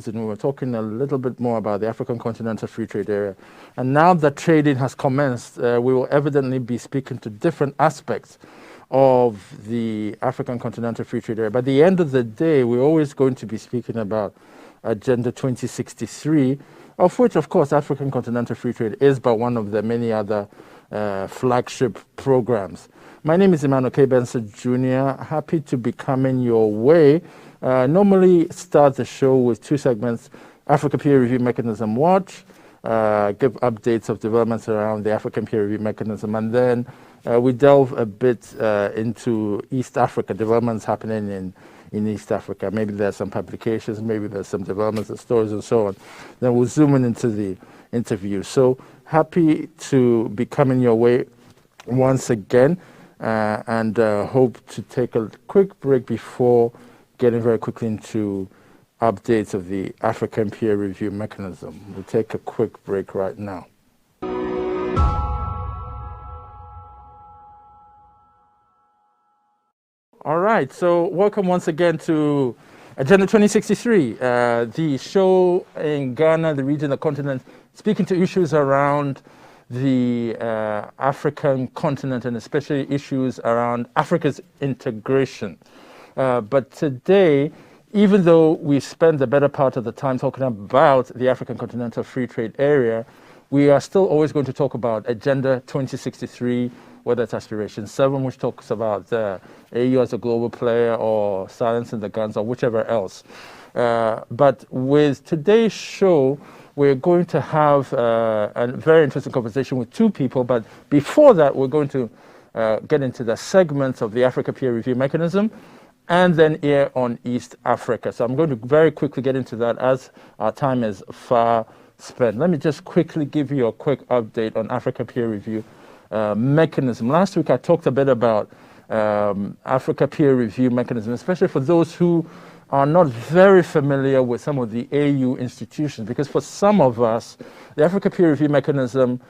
closing, we were talking a little bit more about the African Continental Free Trade Area. And now that trading has commenced, we will evidently be speaking to different aspects of the African Continental Free Trade Area. By the end of the day, we're always going to be speaking about Agenda 2063, of which, of course, African Continental Free Trade is but one of the many other flagship programs. My name is Emmanuel K. Benson Jr. Happy to be coming your way. Normally start the show with two segments: Africa Peer Review Mechanism Watch, give updates of developments around the African Peer Review Mechanism, and then we delve a bit into East Africa, developments happening in East Africa. Maybe there's some publications, maybe there's some developments and stories and so on. Then we'll zoom in into the interview. So happy to be coming your way once again, and hope to take a quick break before getting very quickly into updates of the African Peer Review Mechanism. We'll take a quick break right now. All right, so welcome once again to Agenda 2063, the show in Ghana, the region, the continent, speaking to issues around the African continent and especially issues around Africa's integration. But today, even though we spend the better part of the time talking about the African Continental Free Trade Area, we are still always going to talk about Agenda 2063, whether it's Aspiration 7, which talks about the AU as a global player, or silencing the guns, or whichever else. But with today's show, we're going to have a very interesting conversation with two people. But before that, we're going to get into the segments of the Africa Peer Review Mechanism, and then here on East Africa. So I'm going to very quickly get into that as our time is far spent. Let me just quickly give you a quick update on Africa Peer Review Mechanism. Last week I talked a bit about Africa Peer Review Mechanism, especially for those who are not very familiar with some of the AU institutions, because for some of us, the Africa Peer Review Mechanism,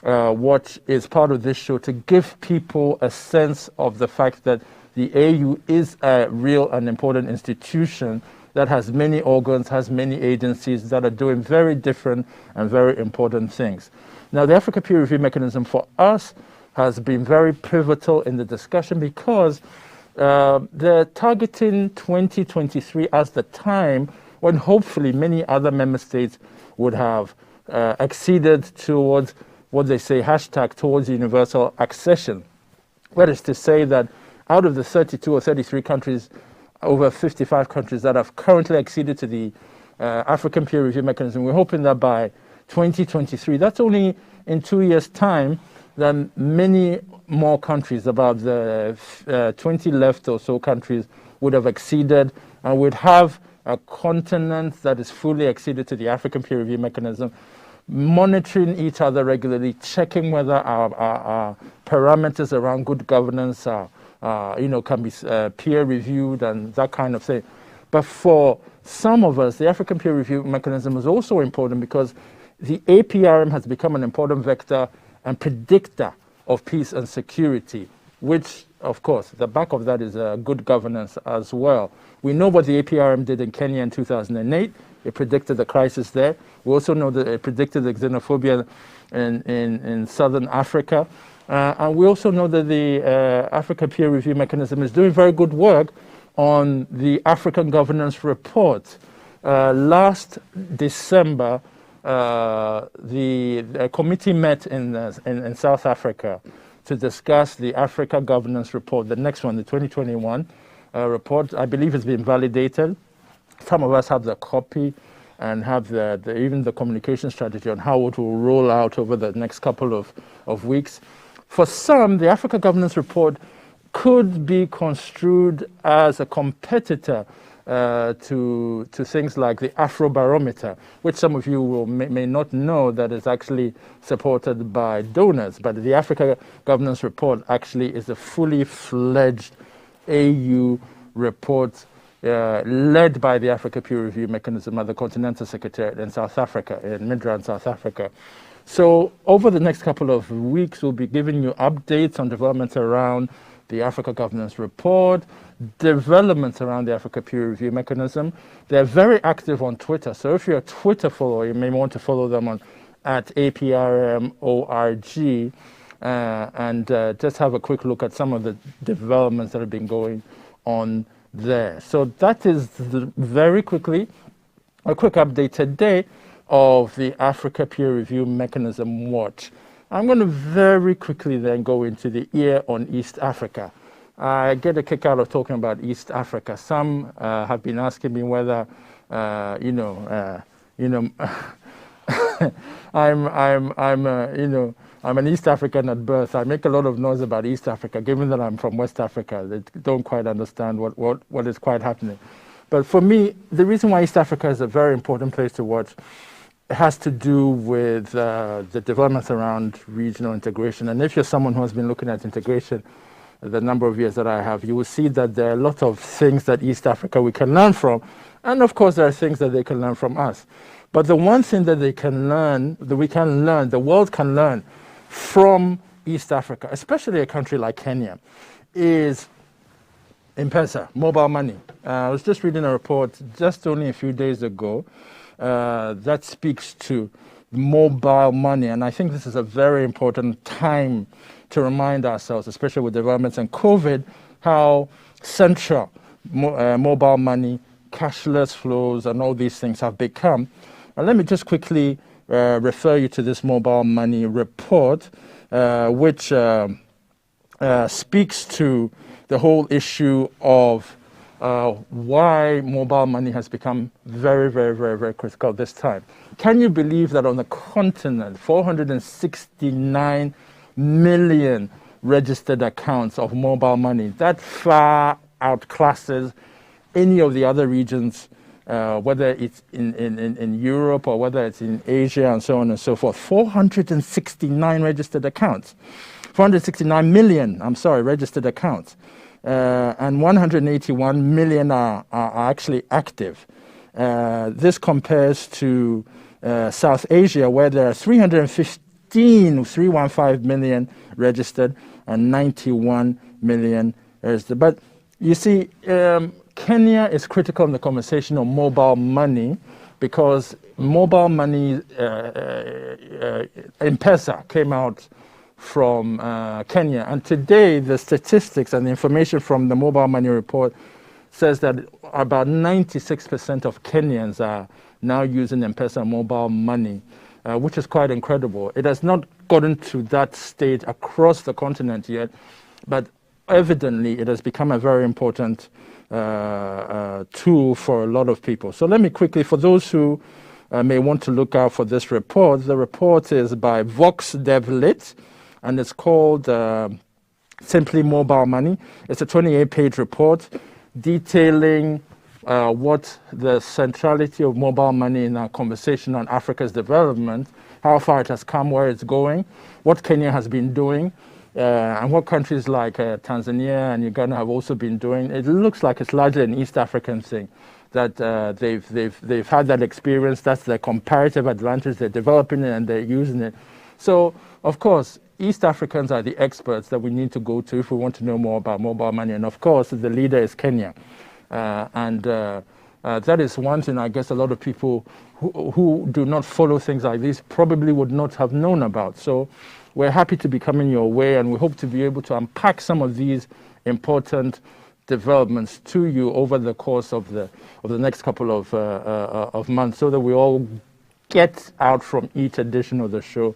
what is part of this show, to give people a sense of the fact that the AU is a real and important institution that has many organs, has many agencies that are doing very different and very important things. Now, the Africa Peer Review Mechanism for us has been very pivotal in the discussion, because they're targeting 2023 as the time when hopefully many other member states would have acceded towards what they say, hashtag towards universal accession. That is to say that out of the 32 or 33 countries, over 55 countries that have currently acceded to the African Peer Review Mechanism, we're hoping that by 2023, that's only in 2 years' time, then many more countries, about the 20 left or so countries, would have acceded, and would have a continent that is fully acceded to the African Peer Review Mechanism, monitoring each other regularly, checking whether our parameters around good governance are can be peer reviewed and that kind of thing. But for some of us, the African Peer Review Mechanism is also important, because the APRM has become an important vector and predictor of peace and security, which, of course, the back of that is good governance as well. We know what the APRM did in Kenya in 2008. It predicted the crisis there. We also know that it predicted the xenophobia in southern Africa. And we also know that the Africa Peer Review Mechanism is doing very good work on the African Governance Report. Last December, the committee met in South Africa to discuss the Africa Governance Report, the next one, the 2021 report. I believe it's been validated. Some of us have the copy and have even the communication strategy on how it will roll out over the next couple of weeks. For some, the Africa Governance Report could be construed as a competitor to things like the Afrobarometer, which some of you may not know that is actually supported by donors. But the Africa Governance Report actually is a fully fledged AU report led by the Africa Peer Review Mechanism at the Continental Secretariat in South Africa, in Midrand, South Africa. So over the next couple of weeks, we'll be giving you updates on developments around the Africa Governance Report, developments around the Africa Peer Review mechanism. They're very active on Twitter. So if you're a Twitter follower, you may want to follow them on @APRMORG and just have a quick look at some of the developments that have been going on there. So that is very quickly a quick update today of the Africa Peer Review Mechanism Watch. I'm going to very quickly then go into the ear on East Africa. I get a kick out of talking about East Africa. Some have been asking me whether, I'm an East African at birth. I make a lot of noise about East Africa, given that I'm from West Africa. They don't quite understand what is quite happening. But for me, the reason why East Africa is a very important place to watch has to do with the developments around regional integration. And if you're someone who has been looking at integration the number of years that I have, you will see that there are a lot of things that East Africa we can learn from. And of course, there are things that they can learn from us. But the one thing that they can learn, that we can learn, the world can learn from East Africa, especially a country like Kenya, is M-Pesa, mobile money. I was just reading a report just only a few days ago that speaks to mobile money. And I think this is a very important time to remind ourselves, especially with developments in COVID, how central mobile money, cashless flows, and all these things have become. And let me just quickly refer you to this mobile money report, which speaks to the whole issue of why mobile money has become very, very, very, very critical this time. Can you believe that on the continent, 469 million registered accounts of mobile money? That far outclasses any of the other regions, whether it's in Europe or whether it's in Asia and so on and so forth. 469 registered accounts. 469 million, registered accounts. And 181 million are actually active. This compares to South Asia, where there are 315 million registered and 91 million registered. But you see, Kenya is critical in the conversation on mobile money because mobile money, M-Pesa came out from Kenya. And today, the statistics and the information from the mobile money report says that about 96% of Kenyans are now using M-Pesa mobile money, which is quite incredible. It has not gotten to that state across the continent yet, but evidently it has become a very important tool for a lot of people. So let me quickly, for those who may want to look out for this report, the report is by Vox DevLit, and it's called Simply Mobile Money. It's a 28-page report detailing what the centrality of mobile money in our conversation on Africa's development, how far it has come, where it's going, what Kenya has been doing, and what countries like Tanzania and Uganda have also been doing. It looks like it's largely an East African thing, that they've had that experience. That's their comparative advantage. They're developing it and they're using it. So, of course, East Africans are the experts that we need to go to if we want to know more about mobile money. And of course, the leader is Kenya. That is one thing I guess a lot of people who do not follow things like this probably would not have known about. So we're happy to be coming your way, and we hope to be able to unpack some of these important developments to you over the course of the next couple of months, so that we all get out from each edition of the show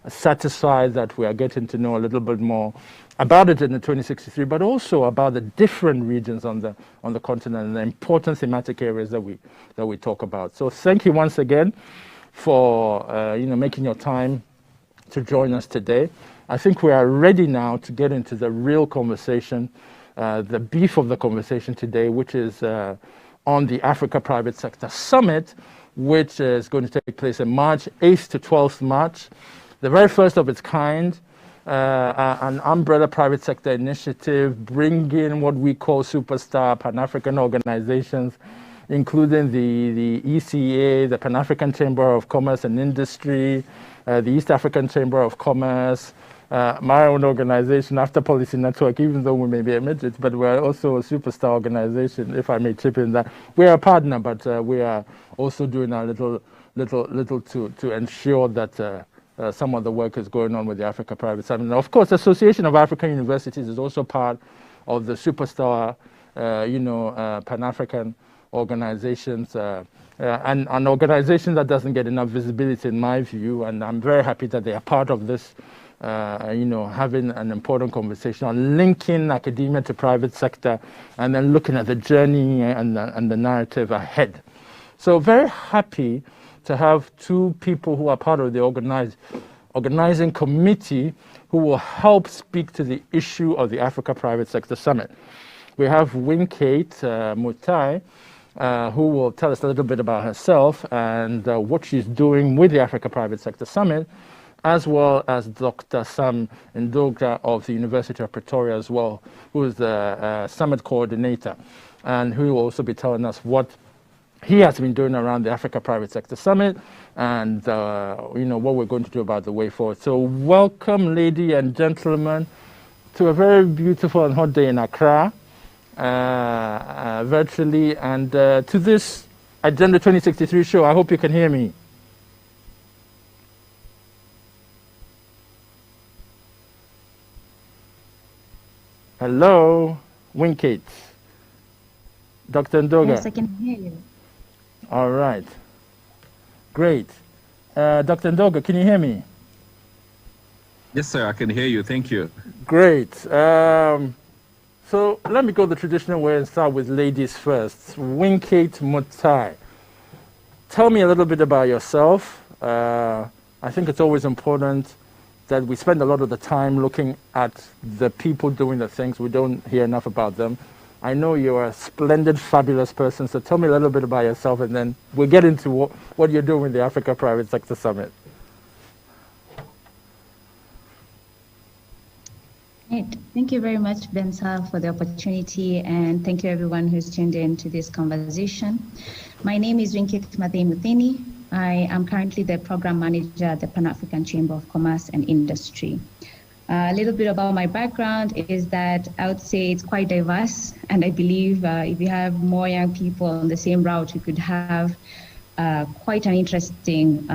satisfied that we are getting to know a little bit more about it in the 2063, but also about the different regions on the continent and the important thematic areas that we talk about. So thank you once again for making your time to join us today. I think we are ready now to get into the real conversation, the beef of the conversation today, which is on the Africa Private Sector Summit, which is going to take place in March, 8th to 12th March. The very first of its kind, an umbrella private sector initiative bringing what we call superstar Pan-African organizations, including the ECA, the Pan-African Chamber of Commerce and Industry, the East African Chamber of Commerce, my own organization, After Policy Network, even though we may be a midget, but we're also a superstar organization, if I may chip in that. We're a partner, but we are also doing our little to ensure that some of the work is going on with the Africa Private Summit. And of course, the Association of African Universities is also part of the superstar, Pan-African organizations, and an organization that doesn't get enough visibility in my view, and I'm very happy that they are part of this, having an important conversation on linking academia to private sector and then looking at the journey and the narrative ahead. So very happy to have two people who are part of the organizing committee who will help speak to the issue of the Africa Private Sector Summit. We have Winkate Mutai, who will tell us a little bit about herself and what she's doing with the Africa Private Sector Summit, as well as Dr. Sam Ndoga of the University of Pretoria as well, who is the summit coordinator, and who will also be telling us what he has been doing around the Africa Private Sector Summit and what we're going to do about the way forward. So welcome, ladies and gentlemen, to a very beautiful and hot day in Accra, virtually, and to this Agenda 2063 show. I hope you can hear me. Hello, Winkate. Dr. Ndoga. Yes, I can hear you. All right. Great. Dr. Ndoga, can you hear me? Yes, sir, I can hear you. Thank you. Great. So let me go the traditional way and start with ladies first. Winkate Mutai. Tell me a little bit about yourself. I think it's always important that we spend a lot of the time looking at the people doing the things. We don't hear enough about them. I know you're a splendid, fabulous person, so tell me a little bit about yourself, and then we'll get into what you're doing with the Africa Private Sector Summit. Great. Thank you very much, Bensa, for the opportunity, and thank you everyone who's tuned in to this conversation. My name is Winkate Mutai. I am currently the program manager at the Pan-African Chamber of Commerce and Industry. A little bit about my background is that I would say it's quite diverse, and I believe if you have more young people on the same route, you could have quite an interesting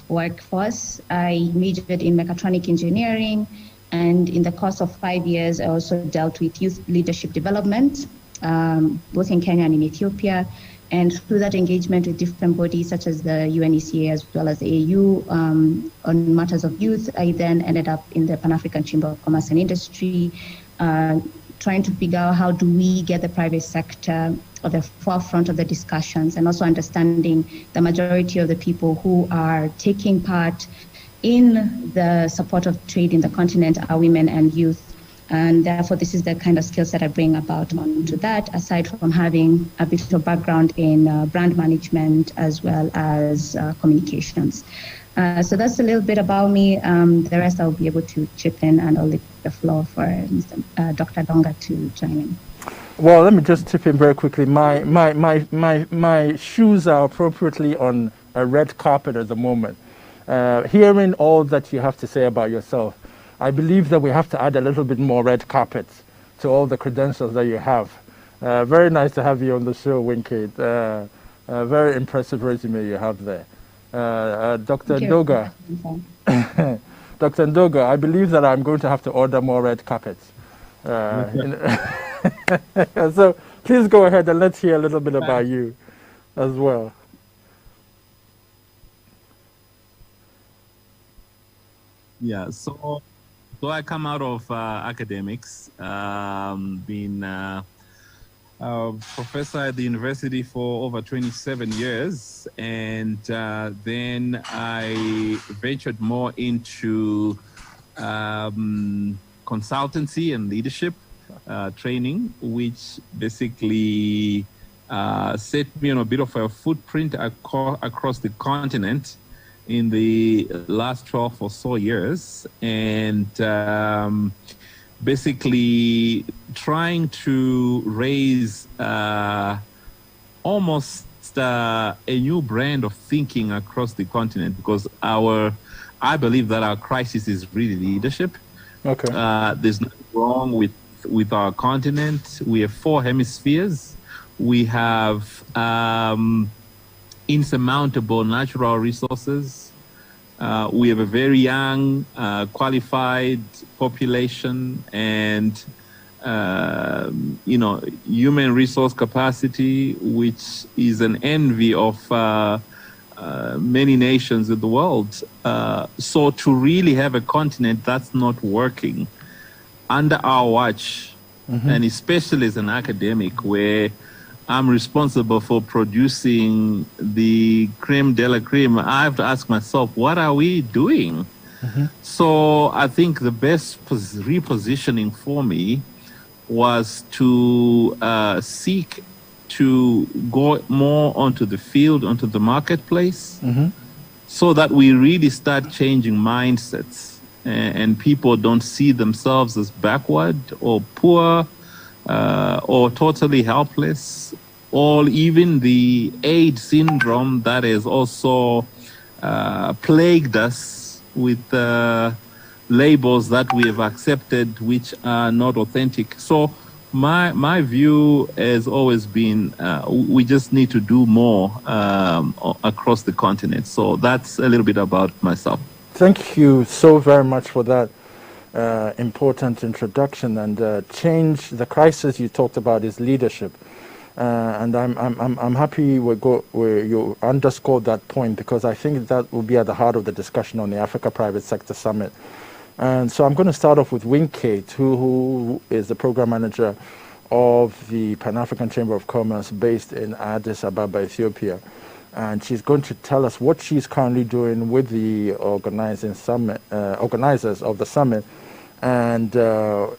workforce. I majored in mechatronic engineering, and in the course of 5 years, I also dealt with youth leadership development, both in Kenya and in Ethiopia. And through that engagement with different bodies such as the UNECA as well as the AAU on matters of youth, I then ended up in the Pan-African Chamber of Commerce and Industry, trying to figure out how do we get the private sector at the forefront of the discussions, and also understanding the majority of the people who are taking part in the support of trade in the continent are women and youth. And therefore, this is the kind of skills that I bring about onto that, aside from having a bit of background in brand management as well as communications. So that's a little bit about me. The rest I'll be able to chip in, and I'll leave the floor for Dr. Donga to join in. Well, let me just chip in very quickly. My shoes are appropriately on a red carpet at the moment. Hearing all that you have to say about yourself, I believe that we have to add a little bit more red carpet to all the credentials that you have. Very nice to have you on the show, Winkate. Very impressive resume you have there. Dr. Ndoga. Dr. Ndoga, I believe that I'm going to have to order more red carpets. So please go ahead and let's hear a little bit about you as well. Yeah, so I come out of academics, been a professor at the university for over 27 years, and then I ventured more into consultancy and leadership training, which basically set me on a bit of a footprint across the continent in the last 12 or so years, and basically trying to raise almost just a new brand of thinking across the continent, because I believe that our crisis is really leadership. Okay. There's nothing wrong with our continent. We have 4 hemispheres. We have insurmountable natural resources. We have a very young, qualified population, and human resource capacity, which is an envy of many nations in the world. So to really have a continent that's not working under our watch, and especially as an academic, where I'm responsible for producing the creme de la creme, I have to ask myself, what are we doing? So I think the best repositioning for me was to seek to go more onto the field, onto the marketplace, so that we really start changing mindsets, and people don't see themselves as backward or poor or totally helpless, or even the AIDS syndrome that has also plagued us with labels that we have accepted which are not authentic. So my view has always been we just need to do more across the continent. So that's a little bit about myself. Thank you so very much for that important introduction. And change, the crisis you talked about is leadership. And I'm happy where you underscored that point, because I think that will be at the heart of the discussion on the Africa Private Sector Summit. And so I'm going to start off with Winkate, who is the program manager of the Pan-African Chamber of Commerce based in Addis Ababa, Ethiopia. And she's going to tell us what she's currently doing with the organizers of the summit, and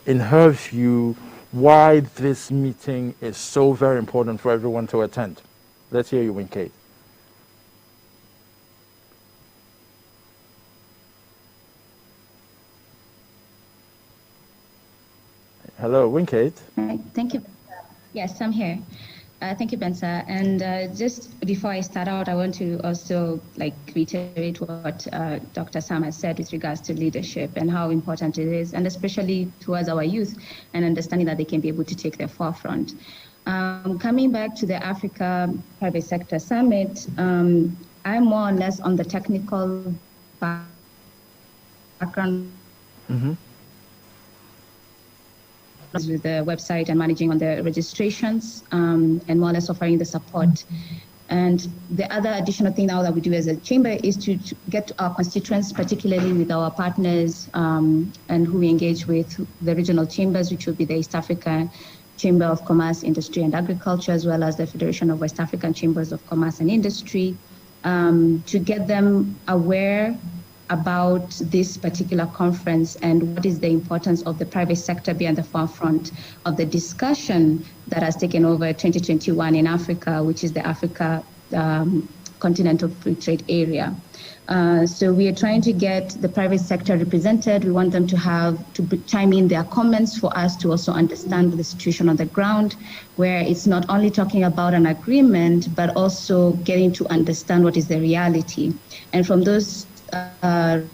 in her view, why this meeting is so very important for everyone to attend. Let's hear you, Winkate. Hello, Winkate. Hi, thank you. Yes, I'm here. Thank you, Bensa. And just before I start out, I want to also reiterate what Dr. Sam has said with regards to leadership and how important it is, and especially towards our youth, and understanding that they can be able to take their forefront. Coming back to the Africa Private Sector Summit, I'm more or less on the technical background. With the website and managing on the registrations, and more or less offering the support. And the other additional thing now that we do as a chamber is to get to our constituents, particularly with our partners and who we engage with, the regional chambers, which will be the East Africa Chamber of Commerce, Industry and Agriculture, as well as the Federation of West African Chambers of Commerce and Industry, to get them aware about this particular conference and what is the importance of the private sector being at the forefront of the discussion that has taken over 2021 in Africa, which is the Africa Continental Free Trade Area. So we are trying to get the private sector represented. We want them to chime in their comments for us to also understand the situation on the ground, where it's not only talking about an agreement, but also getting to understand what is the reality. And from those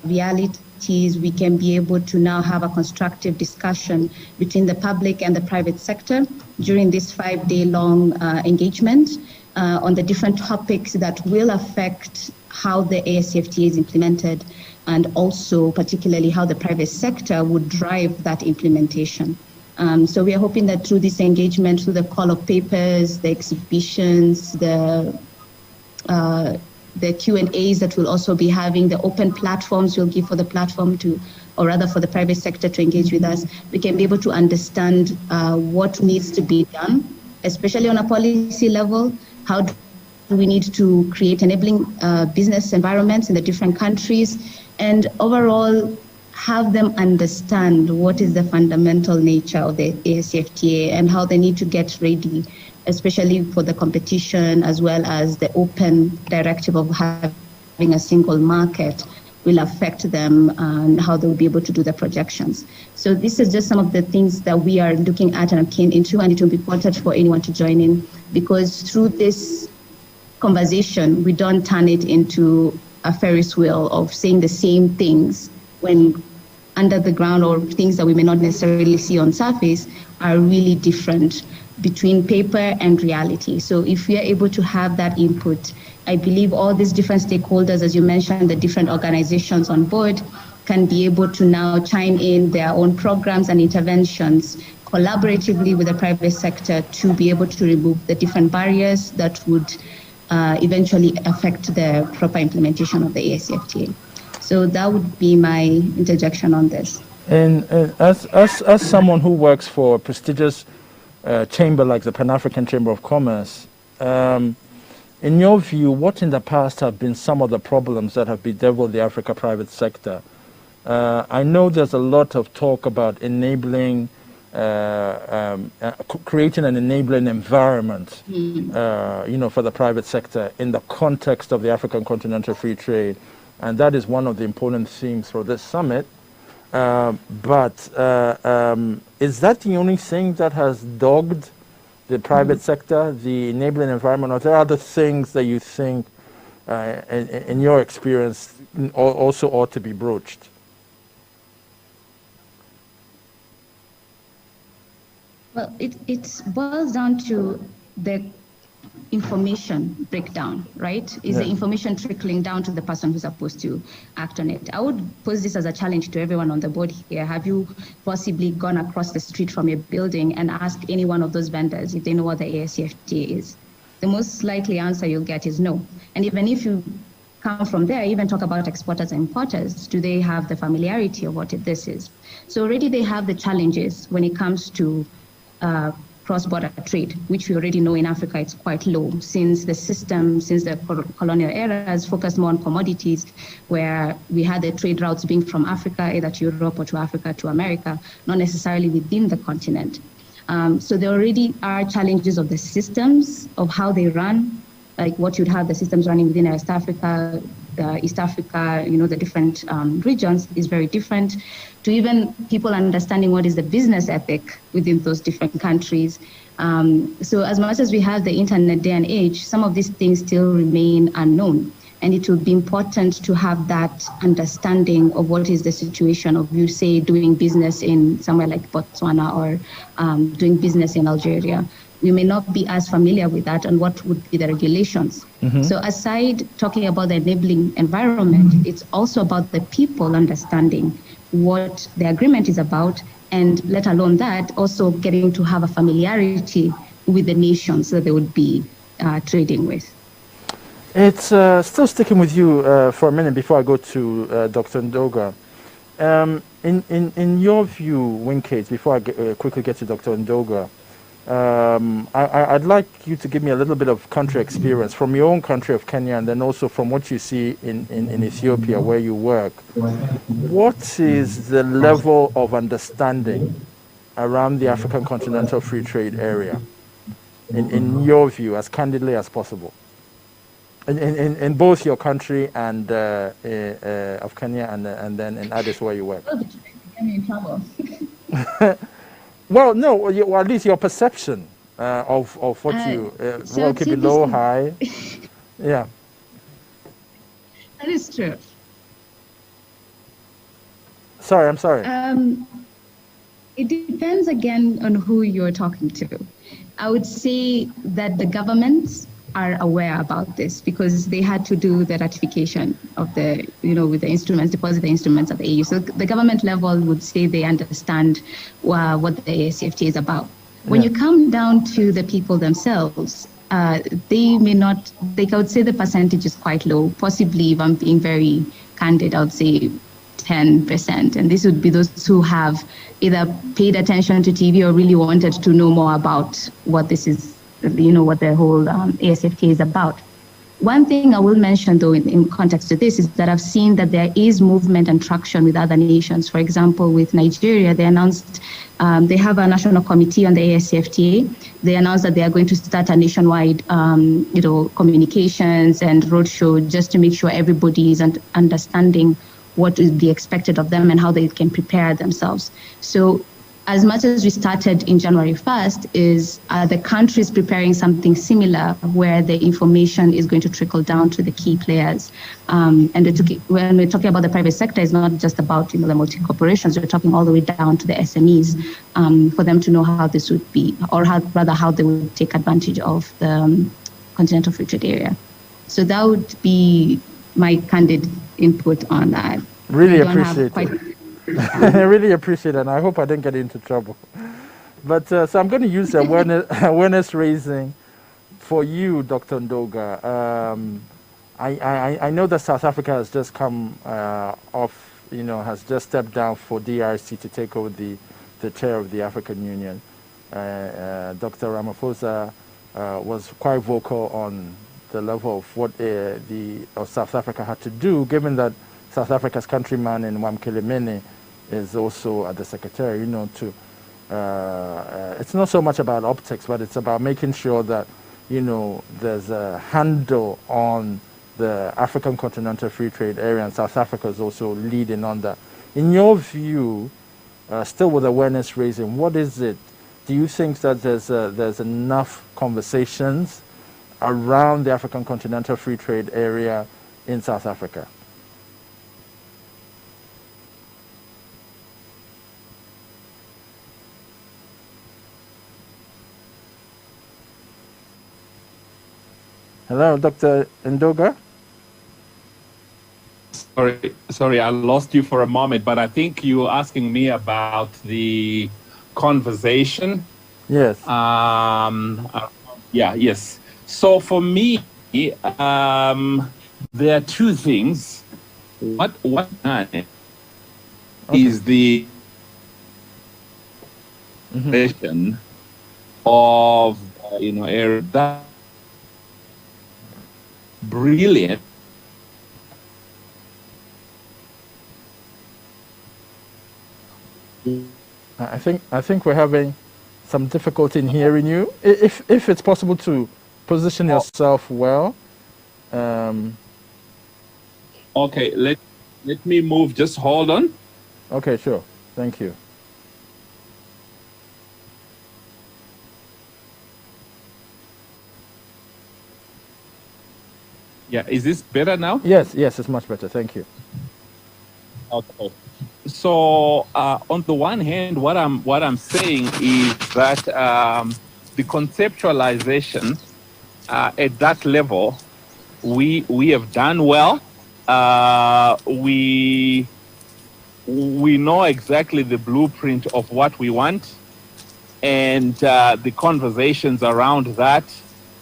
realities, we can be able to now have a constructive discussion between the public and the private sector during this 5-day-long engagement on the different topics that will affect how the ASFTA is implemented, and also particularly how the private sector would drive that implementation. So we are hoping that through this engagement, through the call of papers, the exhibitions, the Q&As that we'll also be having, the open platforms we'll give for the platform to, or rather for the private sector to engage with us, we can be able to understand what needs to be done, especially on a policy level. How do we need to create enabling business environments in the different countries, and overall have them understand what is the fundamental nature of the ASFTA and how they need to get ready, especially for the competition, as well as the open directive of having a single market will affect them and how they will be able to do the projections. So this is just some of the things that we are looking at and are keen into, and it will be important for anyone to join in, because through this conversation, we don't turn it into a Ferris wheel of saying the same things when under the ground, or things that we may not necessarily see on surface are really different between paper and reality. So if we are able to have that input, I believe all these different stakeholders, as you mentioned, the different organizations on board, can be able to now chime in their own programs and interventions collaboratively with the private sector to be able to remove the different barriers that would eventually affect the proper implementation of the ASFTA. So that would be my interjection on this. And as someone who works for a prestigious chamber like the Pan-African Chamber of Commerce, in your view, what in the past have been some of the problems that have bedeviled the Africa private sector? I know there's a lot of talk about enabling, creating an enabling environment, for the private sector in the context of the African Continental Free Trade. And that is one of the important themes for this summit. But is that the only thing that has dogged the private sector, the enabling environment, or are there other things that you think, in your experience, also ought to be broached? Well, it boils down to the information breakdown, right? Is the information trickling down to the person who's supposed to act on it? I would pose this as a challenge to everyone on the board here. Have you possibly gone across the street from your building and asked any one of those vendors if they know what the ASFTA is? The most likely answer you'll get is no. And even if you come from there, even talk about exporters and importers, do they have the familiarity of what this is? So already they have the challenges when it comes to cross-border trade, which we already know in Africa it's quite low, since the system, since the colonial era, has focused more on commodities, where we had the trade routes being from Africa, either to Europe or to Africa to America, not necessarily within the continent. So there already are challenges of the systems, of how they run, like what you'd have the systems running within East Africa, the different regions is very different, to even people understanding what is the business ethic within those different countries. So as much as we have the internet day and age, some of these things still remain unknown. And it will be important to have that understanding of what is the situation of, you say, doing business in somewhere like Botswana or doing business in Algeria. We may not be as familiar with that and what would be the regulations. So aside talking about the enabling environment, it's also about the people understanding what the agreement is about, and let alone that, also getting to have a familiarity with the nations that they would be trading with. It's still sticking with you for a minute before I go to Dr. Ndoga. In your view, Winkate, before I quickly get to Dr. Ndoga, I'd like you to give me a little bit of country experience from your own country of Kenya, and then also from what you see in Ethiopia, where you work. What is the level of understanding around the African Continental Free Trade area, in your view, as candidly as possible? In both your country and of Kenya, and then in Addis, where you work. Oh, get me in trouble. Well, no, or at least your perception of what well, keep it low, high. Yeah. That is true. Sorry, I'm sorry. It depends again on who you're talking to. I would say that the governments are aware about this because they had to do the ratification of the, with the instruments, deposit the instruments of the AU. So the government level would say they understand what the ASFTA is about. When you come down to the people themselves, they may not, I would say the percentage is quite low. Possibly, if I'm being very candid, I would say 10%. And this would be those who have either paid attention to TV or really wanted to know more about what this is, what the whole ASFTA is about. One thing I will mention, though, in context to this, is that I've seen that there is movement and traction with other nations. For example, with Nigeria, they announced they have a national committee on the ASFTA. They announced that they are going to start a nationwide, communications and roadshow just to make sure everybody is understanding what is be expected of them and how they can prepare themselves. So as much as we started in January 1st, is the countries preparing something similar where the information is going to trickle down to the key players. And when we're talking about the private sector, it's not just about the multi-corporations, we're talking all the way down to the SMEs for them to know how this would be, or how they would take advantage of the Continental Free Trade Area. So that would be my candid input on that. Really appreciate it. I really appreciate it, and I hope I didn't get into trouble. But so I'm going to use awareness raising for you, Dr. Ndoga. I know that South Africa has just come off, has just stepped down for DRC to take over the chair of the African Union. Dr. Ramaphosa was quite vocal on the level of what South Africa had to do, given that South Africa's countryman in Wamkelemene is also at the secretary, it's not so much about optics, but it's about making sure that, there's a handle on the African Continental Free Trade Area, and South Africa is also leading on that. In your view, still with awareness raising, what is it? Do you think that there's enough conversations around the African Continental Free Trade Area in South Africa? Hello, Dr. Ndoga? Sorry, I lost you for a moment, but I think you were asking me about the conversation. Yes. Yes. So for me, there are two things. What is the vision of area that brilliant. I think we're having some difficulty in hearing you. If it's possible to position yourself well. Okay, let me move. Just hold on. Okay, sure. Thank you. Yeah, is this better now? Yes, it's much better. Thank you. Okay. So on the one hand, what I'm saying is that the conceptualization at that level, we have done well. We know exactly the blueprint of what we want, and the conversations around that,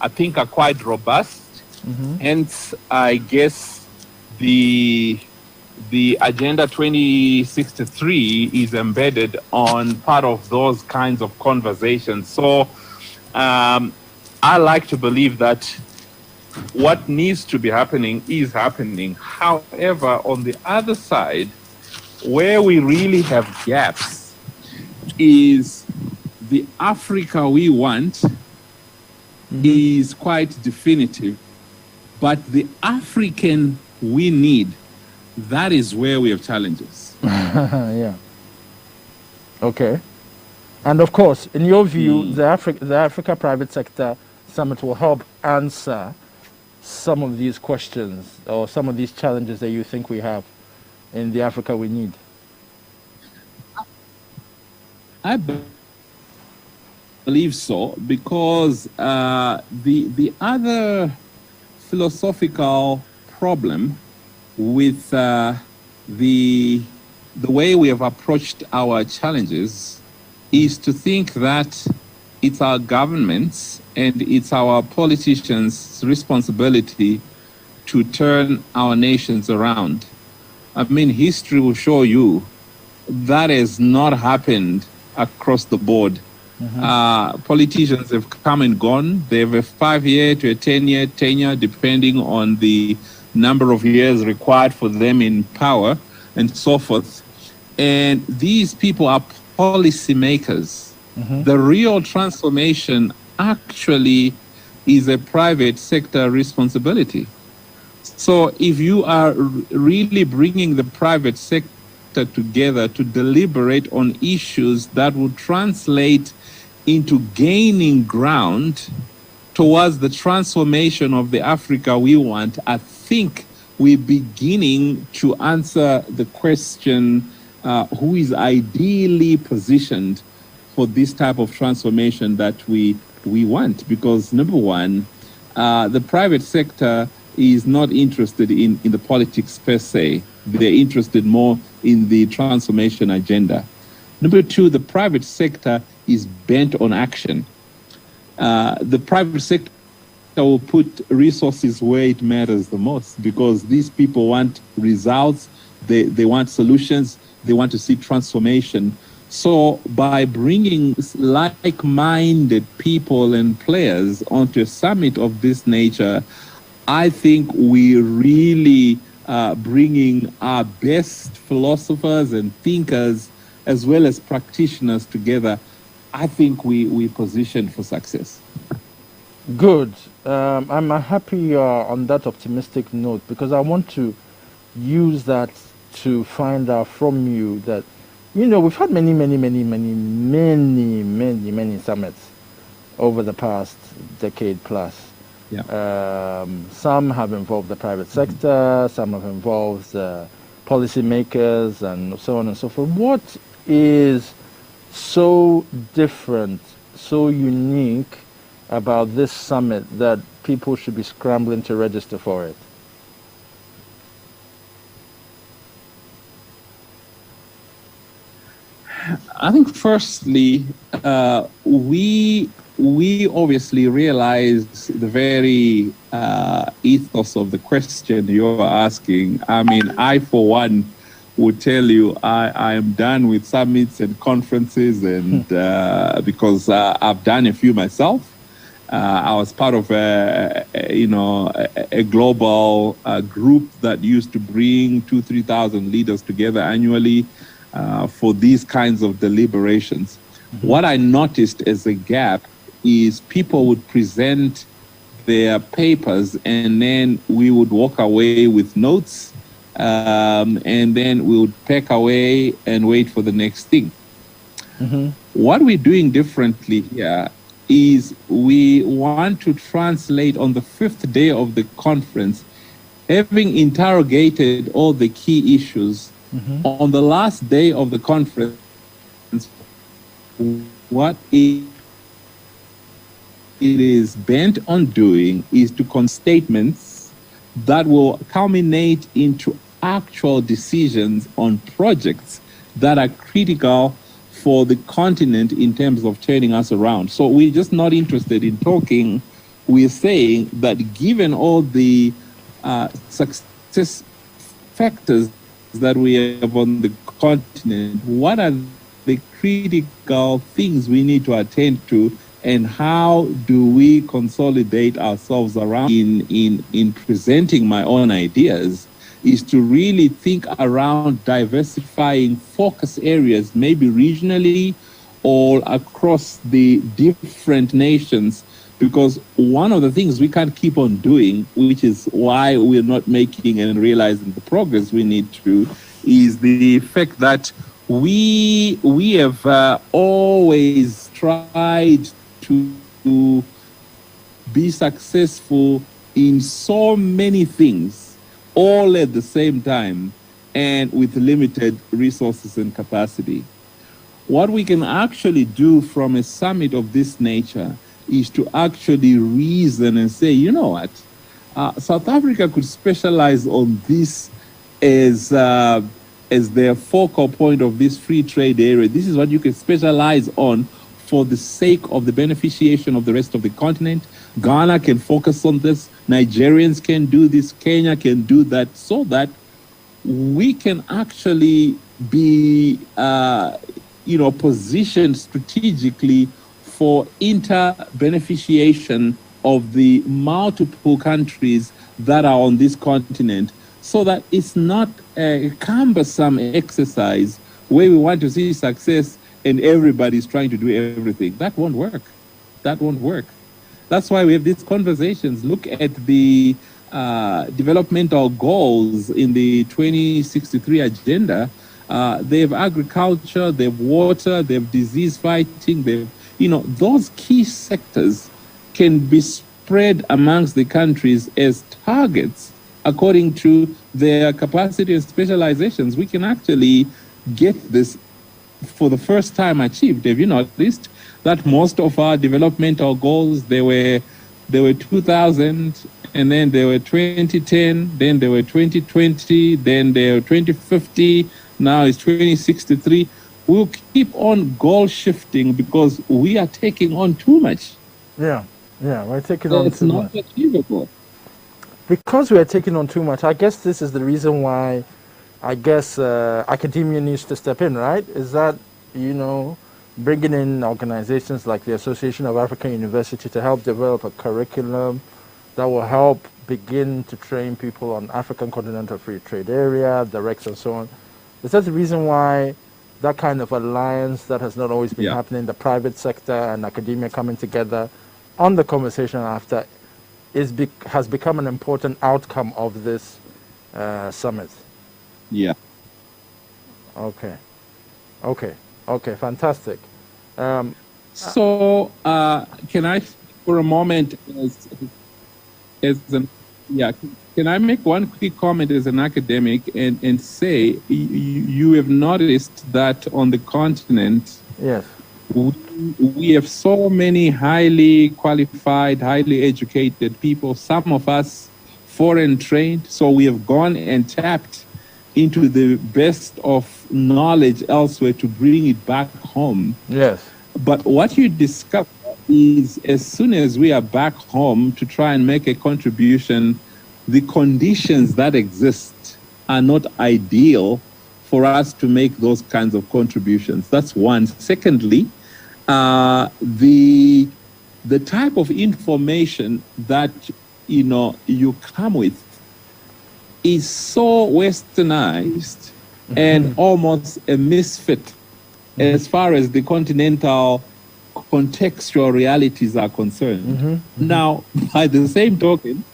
I think, are quite robust. Hence, I guess the Agenda 2063 is embedded on part of those kinds of conversations. So I like to believe that what needs to be happening is happening. However, on the other side, where we really have gaps is the Africa we want is quite definitive. But the African we need, that is where we have challenges. Yeah. Okay. And of course, in your view, the Africa Private Sector Summit will help answer some of these questions or some of these challenges that you think we have in the Africa we need. I believe so, because the other philosophical problem with the way we have approached our challenges is to think that it's our governments and it's our politicians' responsibility to turn our nations around. I mean, history will show you that has not happened across the board. Politicians have come and gone. They have a 5-year to a 10-year tenure, depending on the number of years required for them in power and so forth. And these people are policymakers. The real transformation actually is a private sector responsibility. So if you are really bringing the private sector sector together to deliberate on issues that would translate into gaining ground towards the transformation of the Africa we want, I think we're beginning to answer the question, who is ideally positioned for this type of transformation that we want. Because number one, the private sector is not interested in the politics per se. They're interested more in the transformation agenda. Number two, the private sector is bent on action. The private sector will put resources where it matters the most, because these people want results, they want solutions, they want to see transformation. So by bringing like-minded people and players onto a summit of this nature, I think we're really bringing our best philosophers and thinkers as well as practitioners together. I think we positioned for success. Good. I'm happy on that optimistic note, because I want to use that to find out from you that, we've had many summits over the past decade plus. Yeah. Some have involved the private sector, some have involved policymakers, and so on and so forth. What is so different, so unique about this summit that people should be scrambling to register for it? I think firstly, we obviously realize the very ethos of the question you're asking. I mean, I for one would tell you I am done with summits and conferences, and because I've done a few myself. I was part of a global group that used to bring 2,000-3,000 leaders together annually for these kinds of deliberations. Mm-hmm. What I noticed as a gap is people would present their papers, and then we would walk away with notes, and then we would pack away and wait for the next thing. Mm-hmm. What we're doing differently here is we want to translate on the 5th day of the conference, having interrogated all the key issues. Mm-hmm. On the last day of the conference, what it is bent on doing is to consider statements that will culminate into actual decisions on projects that are critical for the continent in terms of turning us around. So we're just not interested in talking. We're saying that given all the success factors that we have on the continent, what are the critical things we need to attend to, and how do we consolidate ourselves around in presenting my own ideas, is to really think around diversifying focus areas, maybe regionally or across the different nations, because one of the things we can't keep on doing, which is why we're not making and realizing the progress we need to, is the fact that we have always tried to be successful in so many things all at the same time and with limited resources and capacity. What we can actually do from a summit of this nature is to actually reason and say, you know what, South Africa could specialize on this as their focal point of this free trade area. This is what you can specialize on for the sake of the beneficiation of the rest of the continent. Ghana can focus on this. Nigerians can do this. Kenya can do that, so that we can actually be, positioned strategically for inter-beneficiation of the multiple countries that are on this continent, so that it's not a cumbersome exercise where we want to see success and everybody's trying to do everything. That won't work. That won't work. That's why we have these conversations. Look at the developmental goals in the 2063 agenda. they have agriculture, they have water, they have disease fighting, they have, those key sectors can be spread amongst the countries as targets according to their capacity and specializations. We can actually get this for the first time achieved. Have you noticed that most of our developmental goals, they were 2000, and then they were 2010, then they were 2020, then they were 2050, now it's 2063. We'll keep on goal shifting because we are taking on too much. Yeah, we're taking on it's too not much. achievable. Because we are taking on too much, I guess this is the reason why academia needs to step in, right? Is that, bringing in organizations like the Association of African Universities to help develop a curriculum that will help begin to train people on African Continental Free Trade Area, directs and so on. Is that the reason why that kind of alliance that has not always been happening, the private sector and academia coming together on the conversation after, has become an important outcome of this summit? Yeah. Okay, fantastic. So can I, for a moment, can I make one quick comment as an academic and say you have noticed that on the continent, yes, we have so many highly qualified, highly educated people, some of us foreign trained, so we have gone and tapped into the best of knowledge elsewhere to bring it back home. Yes. But what you discover is as soon as we are back home to try and make a contribution, the conditions that exist are not ideal for us to make those kinds of contributions. That's one. Secondly, the type of information that you come with is so westernized and almost a misfit as far as the continental contextual realities are concerned. Now, by the same token,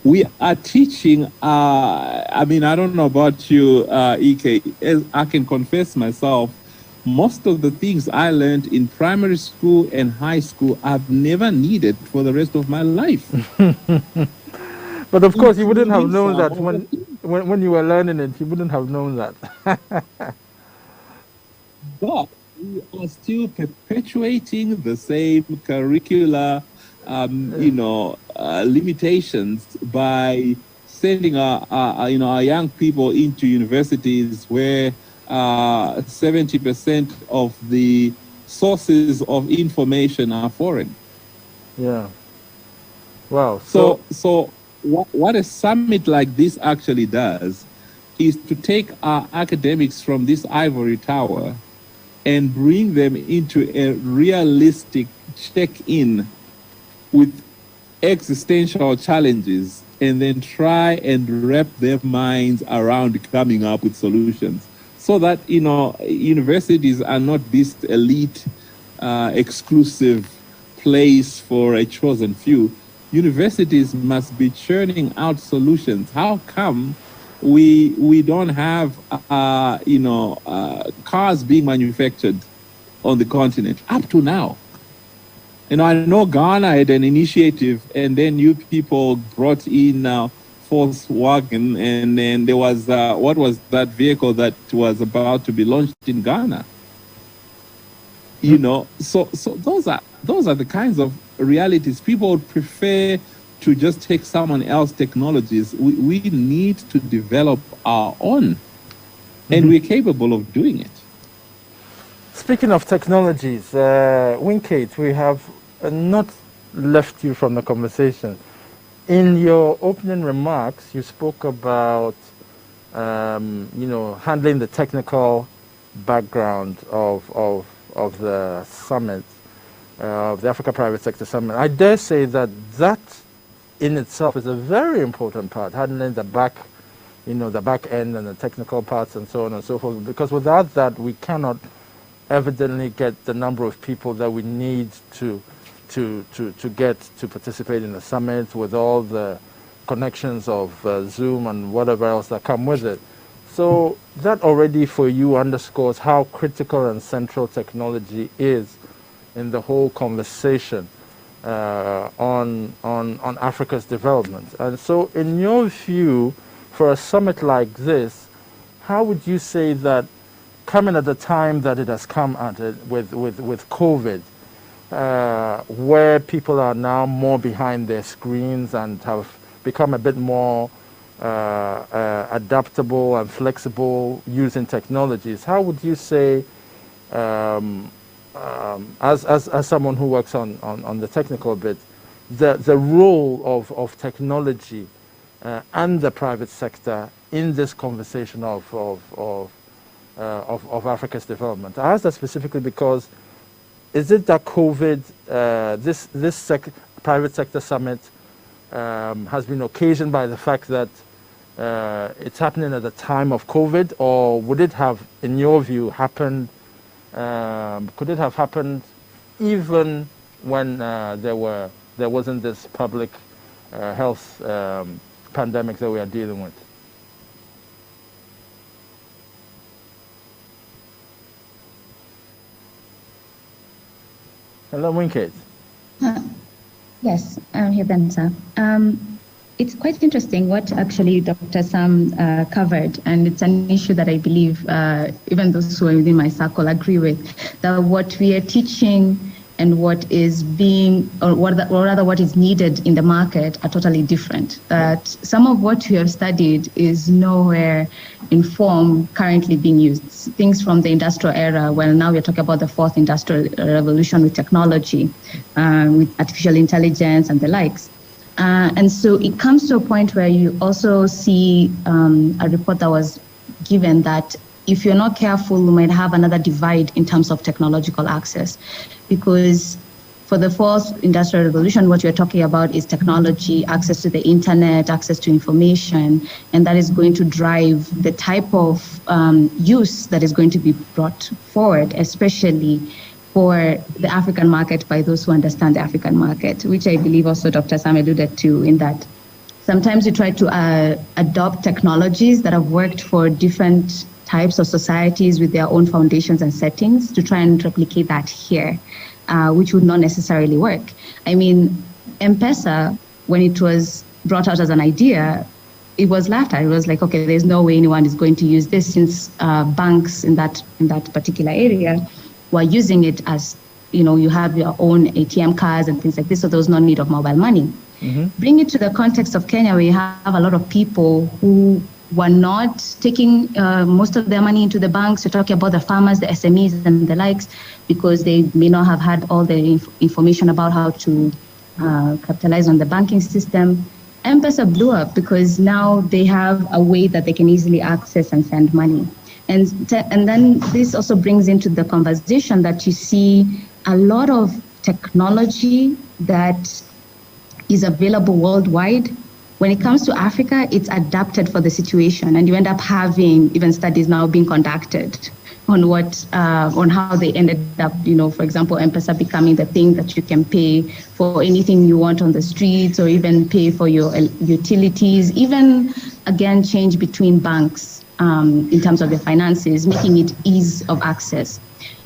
we are teaching, I don't know about you, EK, as I can confess myself, most of the things I learned in primary school and high school, I've never needed for the rest of my life. But of course, you wouldn't have known that when you were learning it, you wouldn't have known that. But we are still perpetuating the same curricular, limitations by sending our young people into universities where 70% of the sources of information are foreign. Yeah. Wow. So what a summit like this actually does is to take our academics from this ivory tower and bring them into a realistic check-in with existential challenges and then try and wrap their minds around coming up with solutions so that, universities are not this elite, exclusive place for a chosen few. Universities must be churning out solutions. How come we don't have, cars being manufactured on the continent up to now? I know Ghana had an initiative, and then you people brought in Volkswagen, and then there was, what was that vehicle that was about to be launched in Ghana? So those are the kinds of realities. People would prefer to just take someone else's technologies. We need to develop our own, and we're capable of doing it. Speaking of technologies, Winkate, we have not left you from the conversation. In your opening remarks, you spoke about, handling the technical background of the summit, of the Africa Private Sector Summit. I dare say that in itself is a very important part, handling the back end and the technical parts and so on and so forth, because without that, we cannot evidently get the number of people that we need to get to participate in the summit with all the connections of Zoom and whatever else that come with it. So that already for you underscores how critical and central technology is in the whole conversation on Africa's development. And so in your view, for a summit like this, how would you say that coming at the time that it has come at it with COVID, where people are now more behind their screens and have become a bit more adaptable and flexible using technologies, how would you say, as someone who works on the technical bit, the role of technology and the private sector in this conversation of Africa's development? I ask that specifically because is it that COVID, this private sector summit has been occasioned by the fact that it's happening at the time of COVID, or would it have, in your view, happened? Could it have happened even when there wasn't this public health pandemic that we are dealing with? Hello, Winkate. Yes, I'm here, Benza. It's quite interesting what actually Dr. Sam covered, and it's an issue that I believe even those who are within my circle agree with, that what we are teaching and what is being, or rather what is needed in the market are totally different. That some of what we have studied is nowhere in form currently being used. Things from the industrial era, well, now we're talking about the fourth industrial revolution with technology, with artificial intelligence and the likes. And so it comes to a point where you also see a report that was given that if you're not careful, you might have another divide in terms of technological access. Because for the fourth industrial revolution, what we're talking about is technology, access to the internet, access to information, and that is going to drive the type of use that is going to be brought forward, especially for the African market by those who understand the African market, which I believe also Dr. Sam alluded to, in that sometimes you try to adopt technologies that have worked for different types of societies with their own foundations and settings to try and replicate that here, which would not necessarily work. I mean, M-Pesa, when it was brought out as an idea, it was laughed at. It was like, okay, there's no way anyone is going to use this, since banks in that particular area were using it as, you have your own ATM cards and things like this, so there was no need of mobile money. Mm-hmm. Bring it to the context of Kenya, where you have a lot of people who were not taking most of their money into the banks. We're talking about the farmers, the SMEs and the likes, because they may not have had all the information about how to capitalize on the banking system. M-Pesa blew up because now they have a way that they can easily access and send money. And then this also brings into the conversation that you see a lot of technology that is available worldwide. When it comes to Africa, it's adapted for the situation, and you end up having even studies now being conducted on on how they ended up, for example, M-Pesa becoming the thing that you can pay for anything you want on the streets, or even pay for your utilities, even again change between banks in terms of their finances, making it ease of access.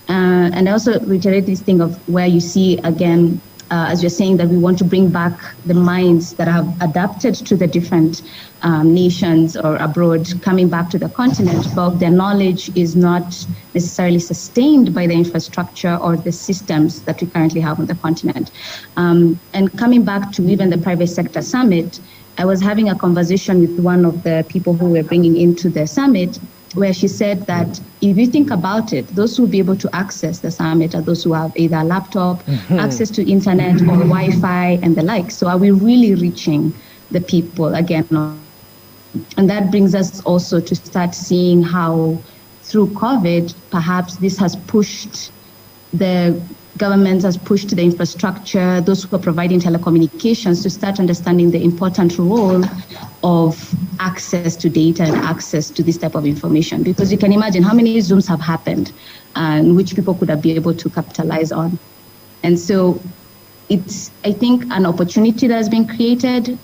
And I also reiterate this thing of where you see again, as you're saying, that we want to bring back the minds that have adapted to the different nations or abroad, coming back to the continent, but their knowledge is not necessarily sustained by the infrastructure or the systems that we currently have on the continent. And coming back to even the private sector summit, I was having a conversation with one of the people who were bringing into the summit, where she said that if you think about it, those who will be able to access the summit are those who have either a laptop, access to internet or Wi-Fi and the like. So are we really reaching the people again? And that brings us also to start seeing how through COVID, perhaps this has pushed the government, has pushed the infrastructure, those who are providing telecommunications, to start understanding the important role of access to data and access to this type of information. Because you can imagine how many Zooms have happened and which people could have been able to capitalize on. And so it's, I think, an opportunity that has been created.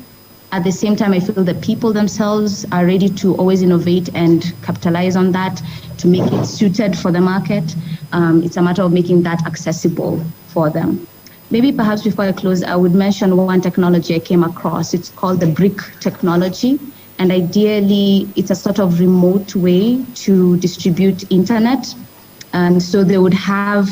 At the same time, I feel the people themselves are ready to always innovate and capitalize on that to make it suited for the market. It's a matter of making that accessible for them. Maybe perhaps before I close, I would mention one technology I came across. It's called the brick technology. And ideally, it's a sort of remote way to distribute internet. And so they would have,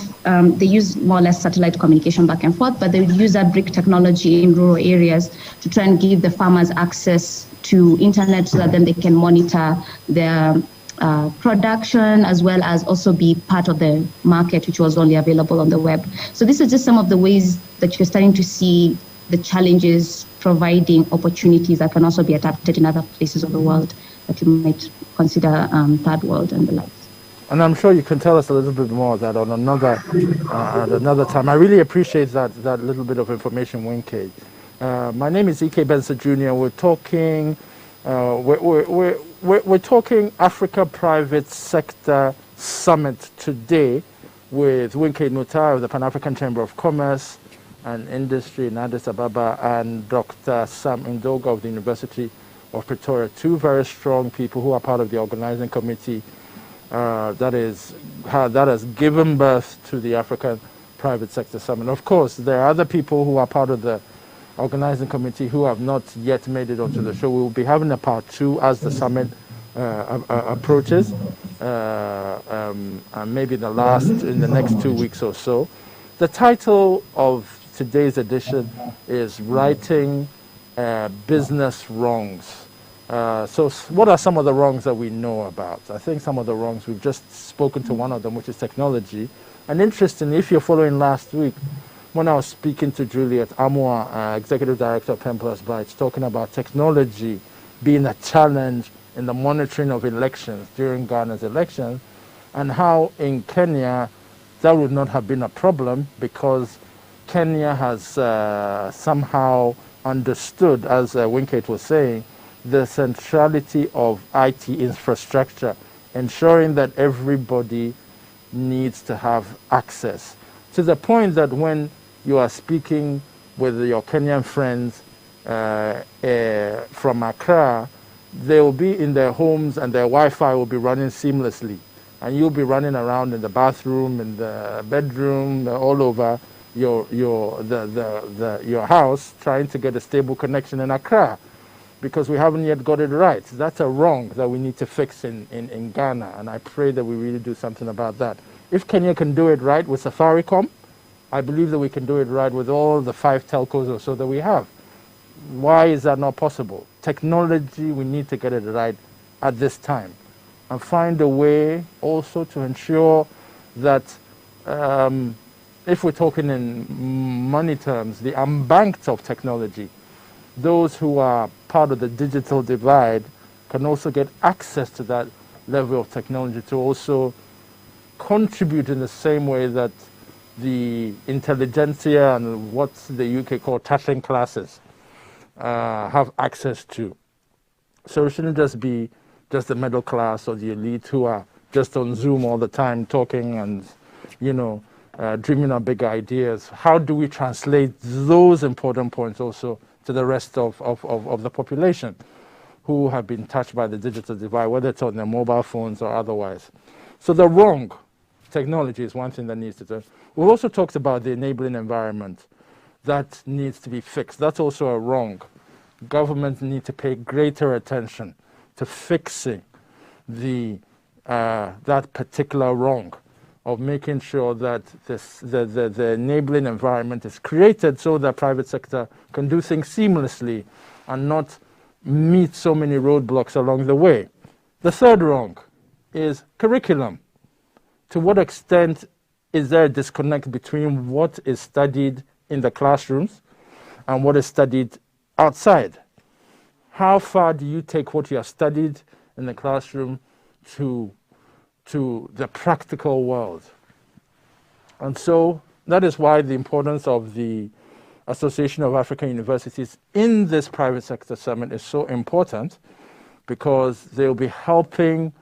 they use more or less satellite communication back and forth, but they would use that brick technology in rural areas to try and give the farmers access to internet so that then they can monitor their production, as well as also be part of the market, which was only available on the web. So this is just some of the ways that you're starting to see the challenges providing opportunities that can also be adapted in other places of the world that you might consider third world and the like. And I'm sure you can tell us a little bit more of that on another at another time. I really appreciate that little bit of information, Winke. My name is E.K. Benson Jr. We're talking we're talking Africa Private Sector Summit today with Winke Nutai of the Pan-African Chamber of Commerce and Industry in Addis Ababa and Dr. Sam Indoga of the University of Pretoria, two very strong people who are part of the organizing committee that has given birth to the African Private Sector Summit. Of course, there are other people who are part of the organizing committee who have not yet made it onto the show. We will be having a part 2 as the summit approaches, and maybe the last in the next 2 weeks or so. The title of today's edition is Righting Business Wrongs. So what are some of the wrongs that we know about? I think some of the wrongs, we've just spoken to one of them, which is technology. And interestingly, if you're following last week, when I was speaking to Juliet Amwa, Executive Director of Pen Plus Bytes, talking about technology being a challenge in the monitoring of elections during Ghana's elections, and how in Kenya that would not have been a problem because Kenya has somehow understood, as Winkate was saying, the centrality of IT infrastructure, ensuring that everybody needs to have access. To the point that when you are speaking with your Kenyan friends from Accra, they will be in their homes and their Wi-Fi will be running seamlessly. And you'll be running around in the bathroom, in the bedroom, all over your house, trying to get a stable connection in Accra, because we haven't yet got it right. That's a wrong that we need to fix in Ghana, and I pray that we really do something about that. If Kenya can do it right with Safaricom, I believe that we can do it right with all the 5 telcos or so that we have. Why is that not possible? Technology, we need to get it right at this time and find a way also to ensure that if we're talking in money terms, the unbanked of technology, those who are part of the digital divide can also get access to that level of technology to also contribute in the same way that the intelligentsia and what the UK call tattling classes have access to. So it shouldn't just be just the middle class or the elite who are just on Zoom all the time talking and, dreaming of big ideas. How do we translate those important points also to the rest of the population who have been touched by the digital divide, whether it's on their mobile phones or otherwise? So the wrong technology is one thing that needs to do. We've also talked about the enabling environment. That needs to be fixed. That's also a wrong. Governments need to pay greater attention to fixing that particular wrong of making sure that the enabling environment is created so that private sector can do things seamlessly and not meet so many roadblocks along the way. The third wrong is curriculum. To what extent is there a disconnect between what is studied in the classrooms and what is studied outside? How far do you take what you have studied in the classroom to the practical world? And so that is why the importance of the Association of African Universities in this private sector summit is so important, because they'll be helping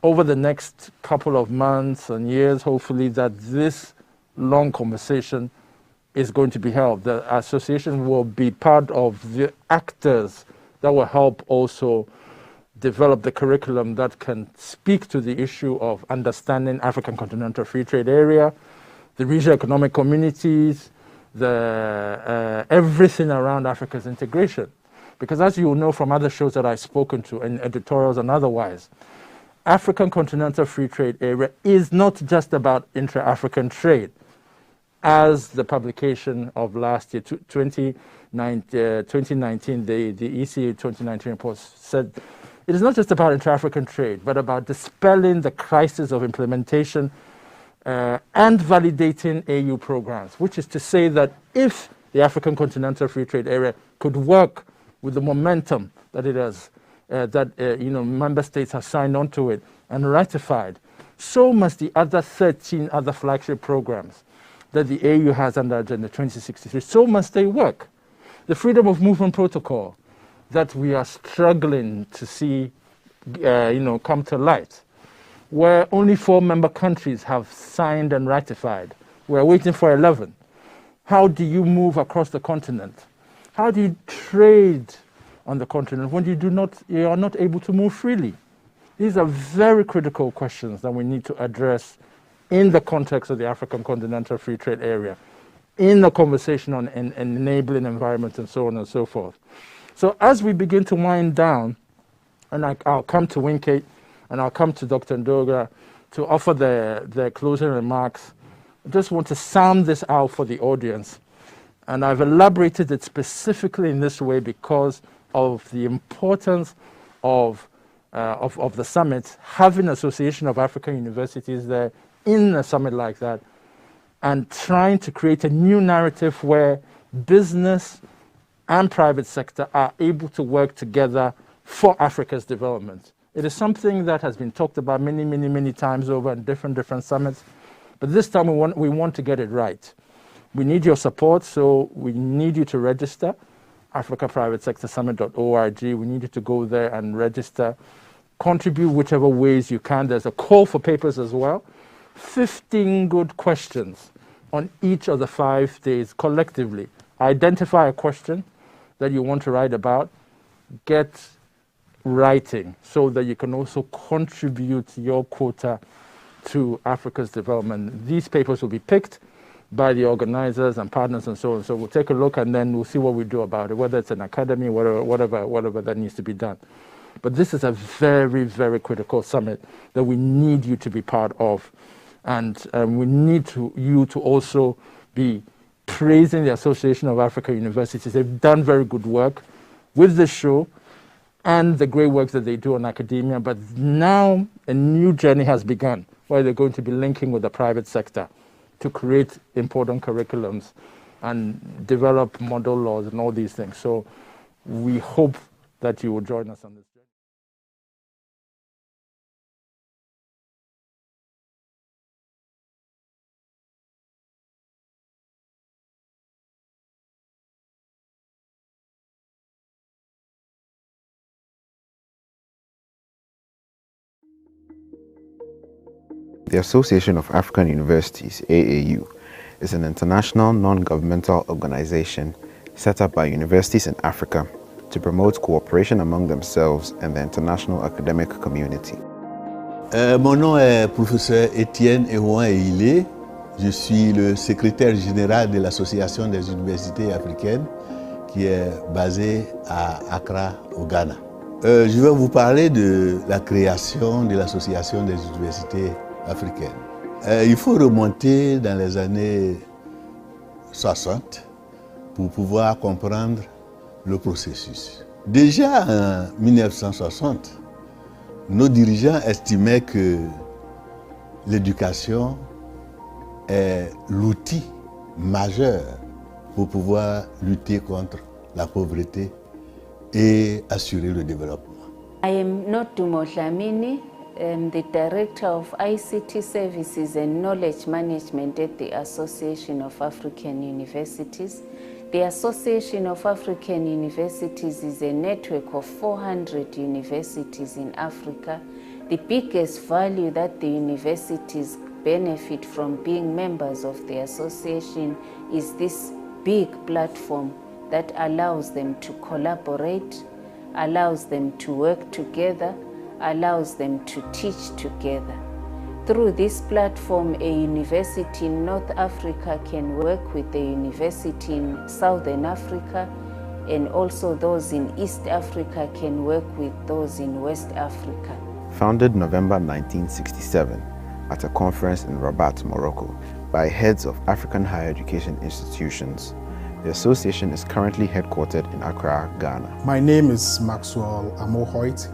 over the next couple of months and years, hopefully, that this long conversation is going to be held. The association will be part of the actors that will help also develop the curriculum that can speak to the issue of understanding African Continental Free Trade Area, the regional economic communities, everything around Africa's integration. Because as you know from other shows that I've spoken to, in editorials and otherwise, African Continental Free Trade Area is not just about intra-African trade. As the publication of last year, 2019, the ECA 2019 report said, it is not just about intra-African trade, but about dispelling the crisis of implementation and validating AU programs, which is to say that if the African Continental Free Trade Area could work with the momentum that it has, member states have signed on to it and ratified, so must the other 13 other flagship programs that the AU has under Agenda 2063, so must they work. The Freedom of Movement Protocol that we are struggling to see come to light, where only 4 member countries have signed and ratified. We're waiting for 11. How do you move across the continent? How do you trade on the continent when you are not able to move freely? These are very critical questions that we need to address in the context of the African Continental Free Trade Area, in the conversation on an enabling environment and so on and so forth. So as we begin to wind down, and I'll come to Winkate and I'll come to Dr. Ndoga to offer their closing remarks, I just want to sound this out for the audience. And I've elaborated it specifically in this way because of the importance of the summit, having Association of African Universities there in a summit like that, and trying to create a new narrative where business and private sector are able to work together for Africa's development. It is something that has been talked about many, many, many times over in different summits, but this time we want to get it right. We need your support, so we need you to register, africaprivatesectorsummit.org. We need you to go there and register, contribute whichever ways you can. There's a call for papers as well. 15 good questions on each of the 5 days collectively. Identify a question that you want to write about, get writing so that you can also contribute your quota to Africa's development. These papers will be picked by the organizers and partners and so on. So we'll take a look and then we'll see what we do about it, whether it's an academy, whatever that needs to be done. But this is a very, very critical summit that we need you to be part of. And we need you to also be praising the Association of African Universities. They've done very good work with this show and the great work that they do on academia. But now a new journey has begun where they're going to be linking with the private sector to create important curriculums and develop model laws and all these things. So we hope that you will join us on this journey. The Association of African Universities, AAU, is an international non-governmental organization set up by universities in Africa to promote cooperation among themselves and the international academic community. Mon nom est professeur Étienne Ehouan-Ehilé. Je suis le secrétaire général de l'Association des universités africaines qui est basée à Accra, au Ghana. Je vais vous parler de la création de l'Association des universités africaines. Il faut remonter dans les années 60 pour pouvoir comprendre le processus. Déjà en 1960, nos dirigeants estimaient que l'éducation est l'outil majeur pour pouvoir lutter contre la pauvreté et assurer le développement. I am Nodumo Dlamini. I'm the Director of ICT Services and Knowledge Management at the Association of African Universities. The Association of African Universities is a network of 400 universities in Africa. The biggest value that the universities benefit from being members of the association is this big platform that allows them to collaborate, allows them to work together, allows them to teach together. Through this platform, a university in North Africa can work with a university in Southern Africa, and also those in East Africa can work with those in West Africa. Founded November 1967 at a conference in Rabat, Morocco, by heads of African higher education institutions, the association is currently headquartered in Accra, Ghana. My name is Maxwell Amo-Hoyt.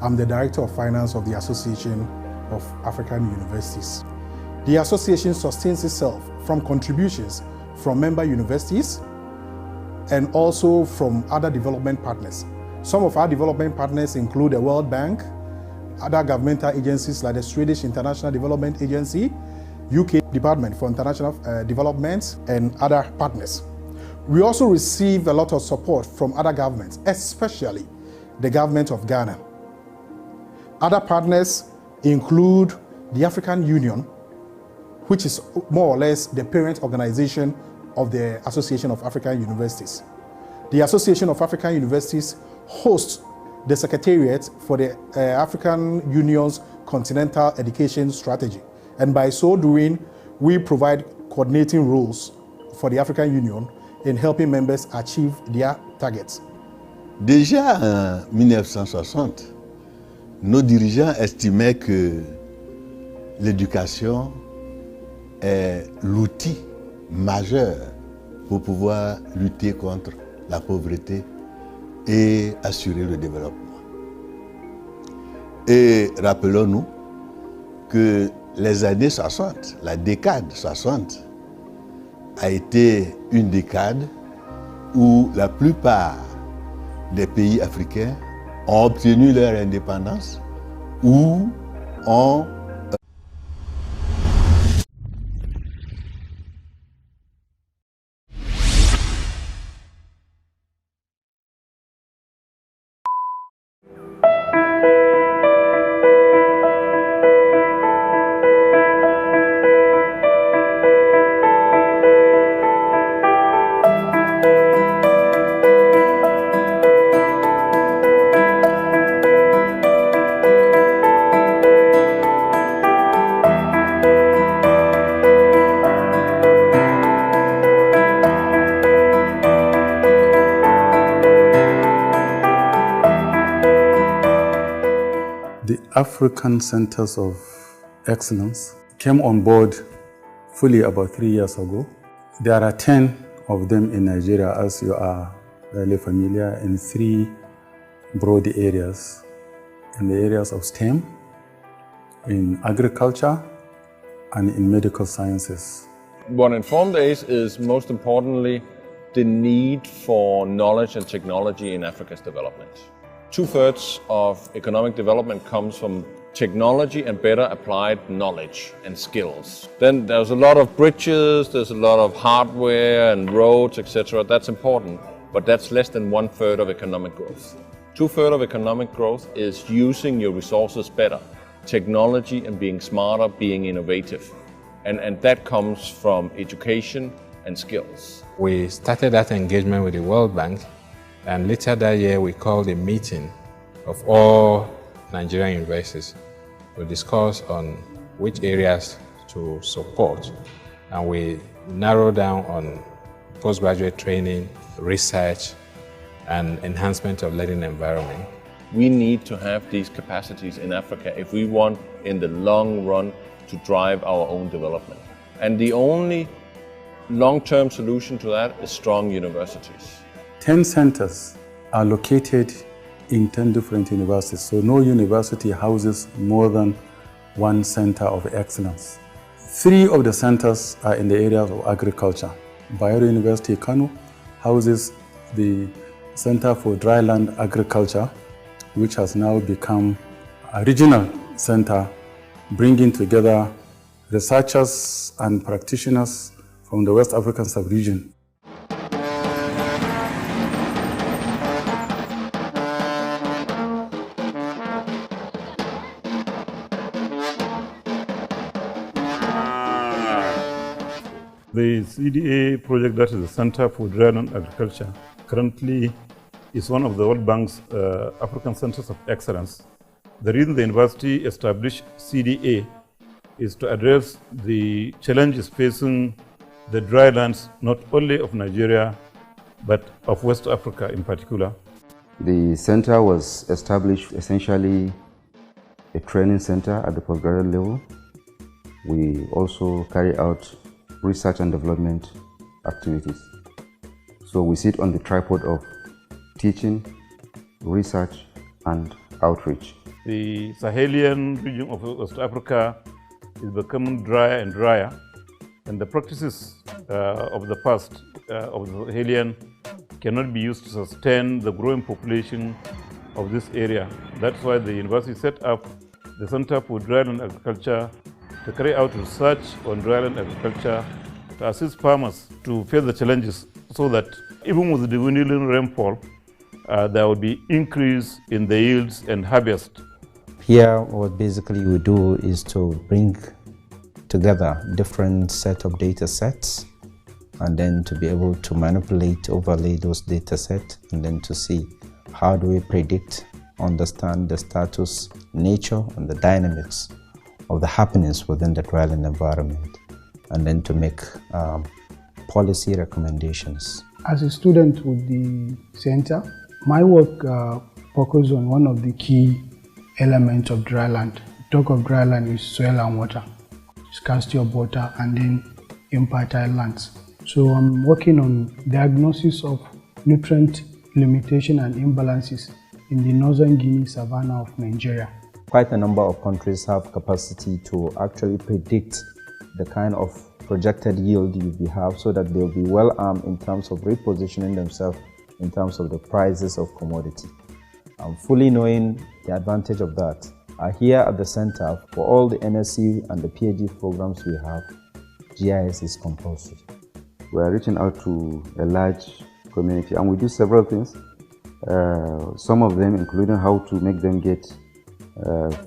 I'm the Director of Finance of the Association of African Universities. The association sustains itself from contributions from member universities and also from other development partners. Some of our development partners include the World Bank, other governmental agencies like the Swedish International Development Agency, UK Department for International Development, and other partners. We also receive a lot of support from other governments, especially the government of Ghana. Other partners include the African Union, which is more or less the parent organization of the Association of African Universities. The Association of African Universities hosts the Secretariat for the African Union's Continental Education Strategy. And by so doing, we provide coordinating roles for the African Union in helping members achieve their targets. Déjà en 1960, nos dirigeants estimaient que l'éducation est l'outil majeur pour pouvoir lutter contre la pauvreté et assurer le développement. Et rappelons-nous que les années 60, la décade 60, a été une décade où la plupart des pays africains ont obtenu leur indépendance ou ont The African Centers of Excellence came on board fully about 3 years ago. There are 10 of them in Nigeria, as you are very familiar, in 3 broad areas. In the areas of STEM, in agriculture, and in medical sciences. What Informed ACE is most importantly the need for knowledge and technology in Africa's development. 2/3 of economic development comes from technology and better applied knowledge and skills. Then there's a lot of bridges, there's a lot of hardware and roads, etc. That's important, but that's less than 1/3 of economic growth. 2/3 of economic growth is using your resources better, technology and being smarter, being innovative. And that comes from education and skills. We started that engagement with the World Bank, and later that year we called a meeting of all Nigerian universities to discuss on which areas to support. And we narrowed down on postgraduate training, research, and enhancement of learning environment. We need to have these capacities in Africa if we want, in the long run, to drive our own development. And the only long-term solution to that is strong universities. 10 centers are located in 10 different universities, so no university houses more than 1 center of excellence. 3 of the centers are in the areas of agriculture. Bayero University Kano houses the Center for Dryland Agriculture, which has now become a regional center, bringing together researchers and practitioners from the West African sub-region. The CDA project, that is the Center for Dryland Agriculture, currently is one of the World Bank's African Centers of Excellence. The reason the university established CDA is to address the challenges facing the drylands not only of Nigeria, but of West Africa in particular. The center was established essentially a training center at the postgraduate level. We also carry out research and development activities. So we sit on the tripod of teaching, research, and outreach. The Sahelian region of West Africa is becoming drier and drier, and the practices of the past of the Sahelian cannot be used to sustain the growing population of this area. That's why the university set up the Center for Dryland Agriculture to carry out research on dryland agriculture to assist farmers to face the challenges so that even with the dwindling rainfall, there will be increase in the yields and harvest. Here, what basically we do is to bring together different set of data sets and then to be able to manipulate, overlay those data sets and then to see how do we predict, understand the status, nature and the dynamics of the happenings within the dryland environment and then to make policy recommendations. As a student with the center, my work focuses on one of the key elements of dryland. Talk of dryland is soil and water, scarcity of water and then infertile lands. So I'm working on diagnosis of nutrient limitation and imbalances in the northern Guinea savanna of Nigeria. Quite a number of countries have capacity to actually predict the kind of projected yield you have so that they'll be well armed in terms of repositioning themselves in terms of the prices of commodity. Fully knowing the advantage of that, here at the center for all the NSC and the PhD programs we have, GIS is compulsory. We are reaching out to a large community and we do several things. Some of them including how to make them get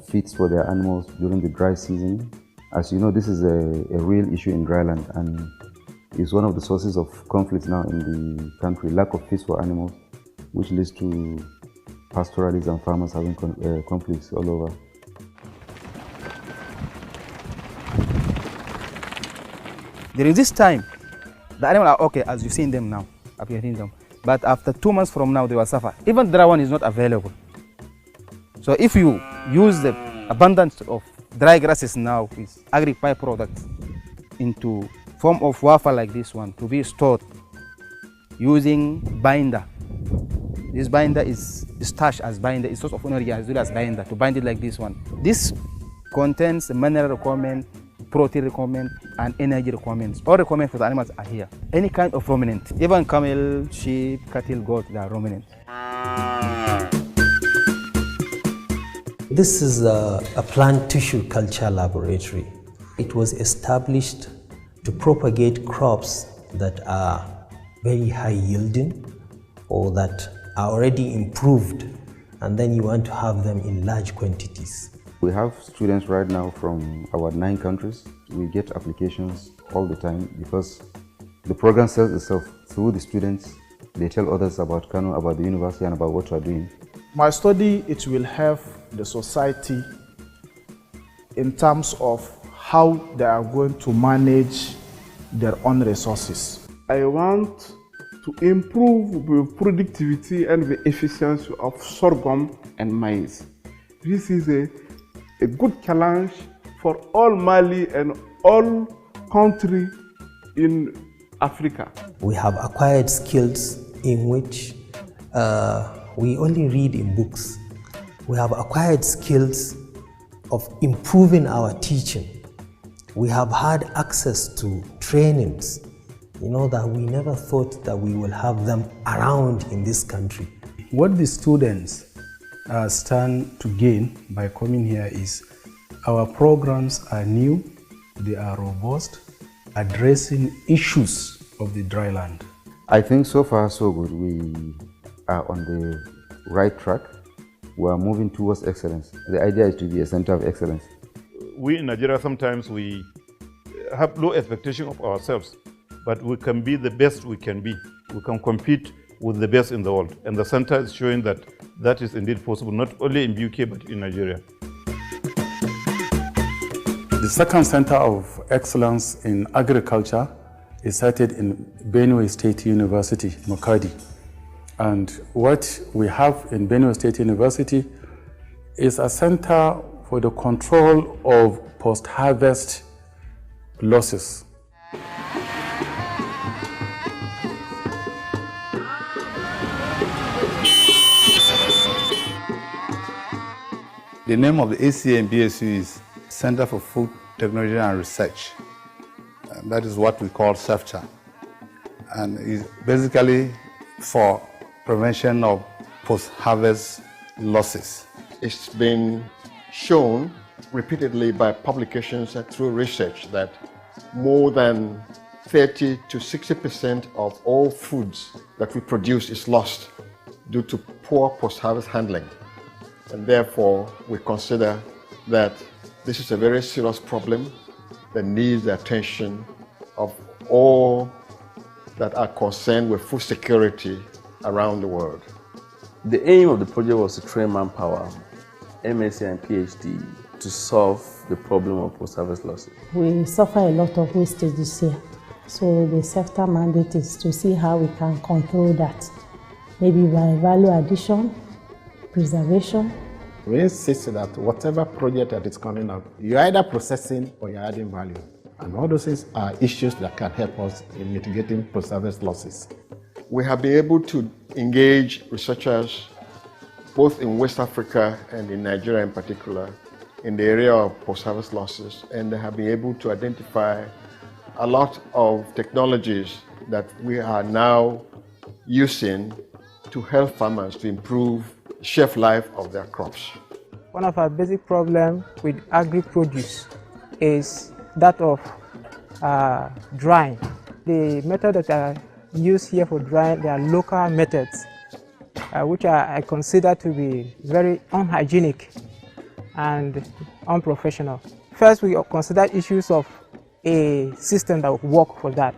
feeds for their animals during the dry season. As you know, this is a real issue in dryland and is one of the sources of conflict now in the country, lack of feeds for animals, which leads to pastoralists and farmers having conflicts all over. During this time, the animals are okay as you've seen them now, but after 2 months from now, they will suffer. Even the dry one is not available. So if you use the abundance of dry grasses now with agri-byproducts into form of wafer like this one to be stored using binder. This binder is starch as binder, it's source of energy as well as binder to bind it like this one. This contains the mineral requirement, protein requirement and energy requirements. All requirements for the animals are here. Any kind of ruminant, even camel, sheep, cattle, goat, they are ruminant. This is a plant tissue culture laboratory. It was established to propagate crops that are very high yielding or that are already improved, and then you want to have them in large quantities. We have students right now from about 9 countries. We get applications all the time because the program sells itself through the students. They tell others about Kano, about the university and about what we are doing. My study, it will help the society in terms of how they are going to manage their own resources. I want to improve the productivity and the efficiency of sorghum and maize. This is a good challenge for all Mali and all countries in Africa. We have acquired skills in which we only read in books. We have acquired skills of improving our teaching. We have had access to trainings, that we never thought that we will have them around in this country. What the students stand to gain by coming here is our programs are new, they are robust, addressing issues of the dryland. I think so far so good. We are on the right track. We are moving towards excellence. The idea is to be a center of excellence. We in Nigeria sometimes we have low expectation of ourselves, but we can be the best we can be. We can compete with the best in the world. And the center is showing that that is indeed possible, not only in UK, but in Nigeria. The second center of excellence in agriculture is sited in Benue State University, Makadi. And what we have in Benue State University is a center for the control of post-harvest losses. The name of the ACA and BSU is Center for Food Technology and Research. That is what we call CEFTA. And it's basically for prevention of post-harvest losses. It's been shown repeatedly by publications and through research that more than 30 to 60% of all foods that we produce is lost due to poor post-harvest handling. And therefore, we consider that this is a very serious problem that needs the attention of all that are concerned with food security around the world. The aim of the project was to train manpower, MSc and PhD, to solve the problem of post-harvest losses. We suffer a lot of wastage this year, so the CEFTA mandate is to see how we can control that, maybe by value addition, preservation. We insist that whatever project that is coming up, you're either processing or you're adding value. And all those things are issues that can help us in mitigating post-harvest losses. We have been able to engage researchers both in West Africa and in Nigeria in particular in the area of post-harvest losses, and they have been able to identify a lot of technologies that we are now using to help farmers to improve shelf life of their crops. One of our basic problems with agri-produce is that of drying. The method that are used here for drying, they are local methods, which I consider to be very unhygienic and unprofessional. First, we consider issues of a system that will work for that,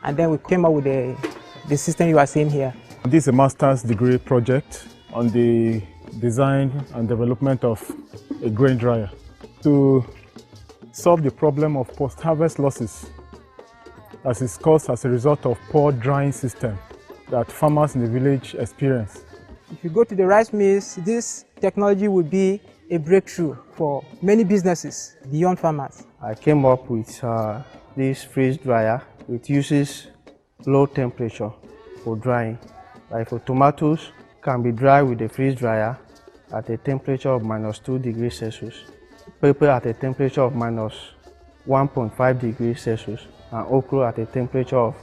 and then we came up with the system you are seeing here. This is a master's degree project on the design and development of a grain dryer to solve the problem of post-harvest losses as is caused as a result of poor drying system that farmers in the village experience. If you go to the rice mills, this technology will be a breakthrough for many businesses beyond farmers. I came up with this freeze dryer. It uses low temperature for drying. Like for tomatoes, can be dried with a freeze dryer at a temperature of -2 degrees Celsius. Pepper at a temperature of -1.5 degrees Celsius, and okra at a temperature of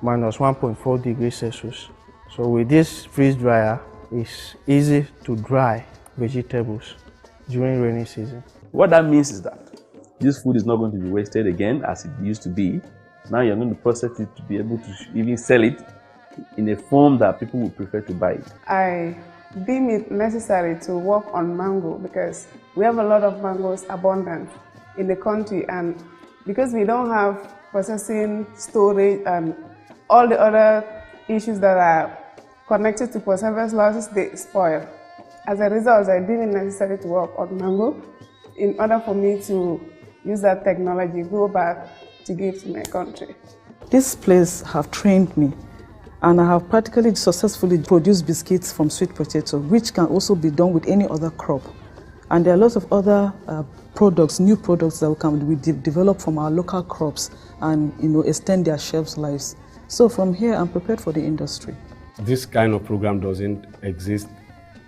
-1.4 degrees Celsius. So with this freeze dryer, it's easy to dry vegetables during rainy season. What that means is that this food is not going to be wasted again as it used to be. Now you're going to process it to be able to even sell it in a form that people would prefer to buy it. I deem it necessary to work on mango because we have a lot of mangoes abundant in the country, and because we don't have processing, storage, and all the other issues that are connected to post-harvest losses, they spoil. As a result, I deem it necessary to work on mango in order for me to use that technology, go back to give to my country. This place have trained me, and I have practically successfully produced biscuits from sweet potato, which can also be done with any other crop. And there are lots of other products, new products that we develop from our local crops and extend their shelf lives. So from here, I'm prepared for the industry. This kind of program doesn't exist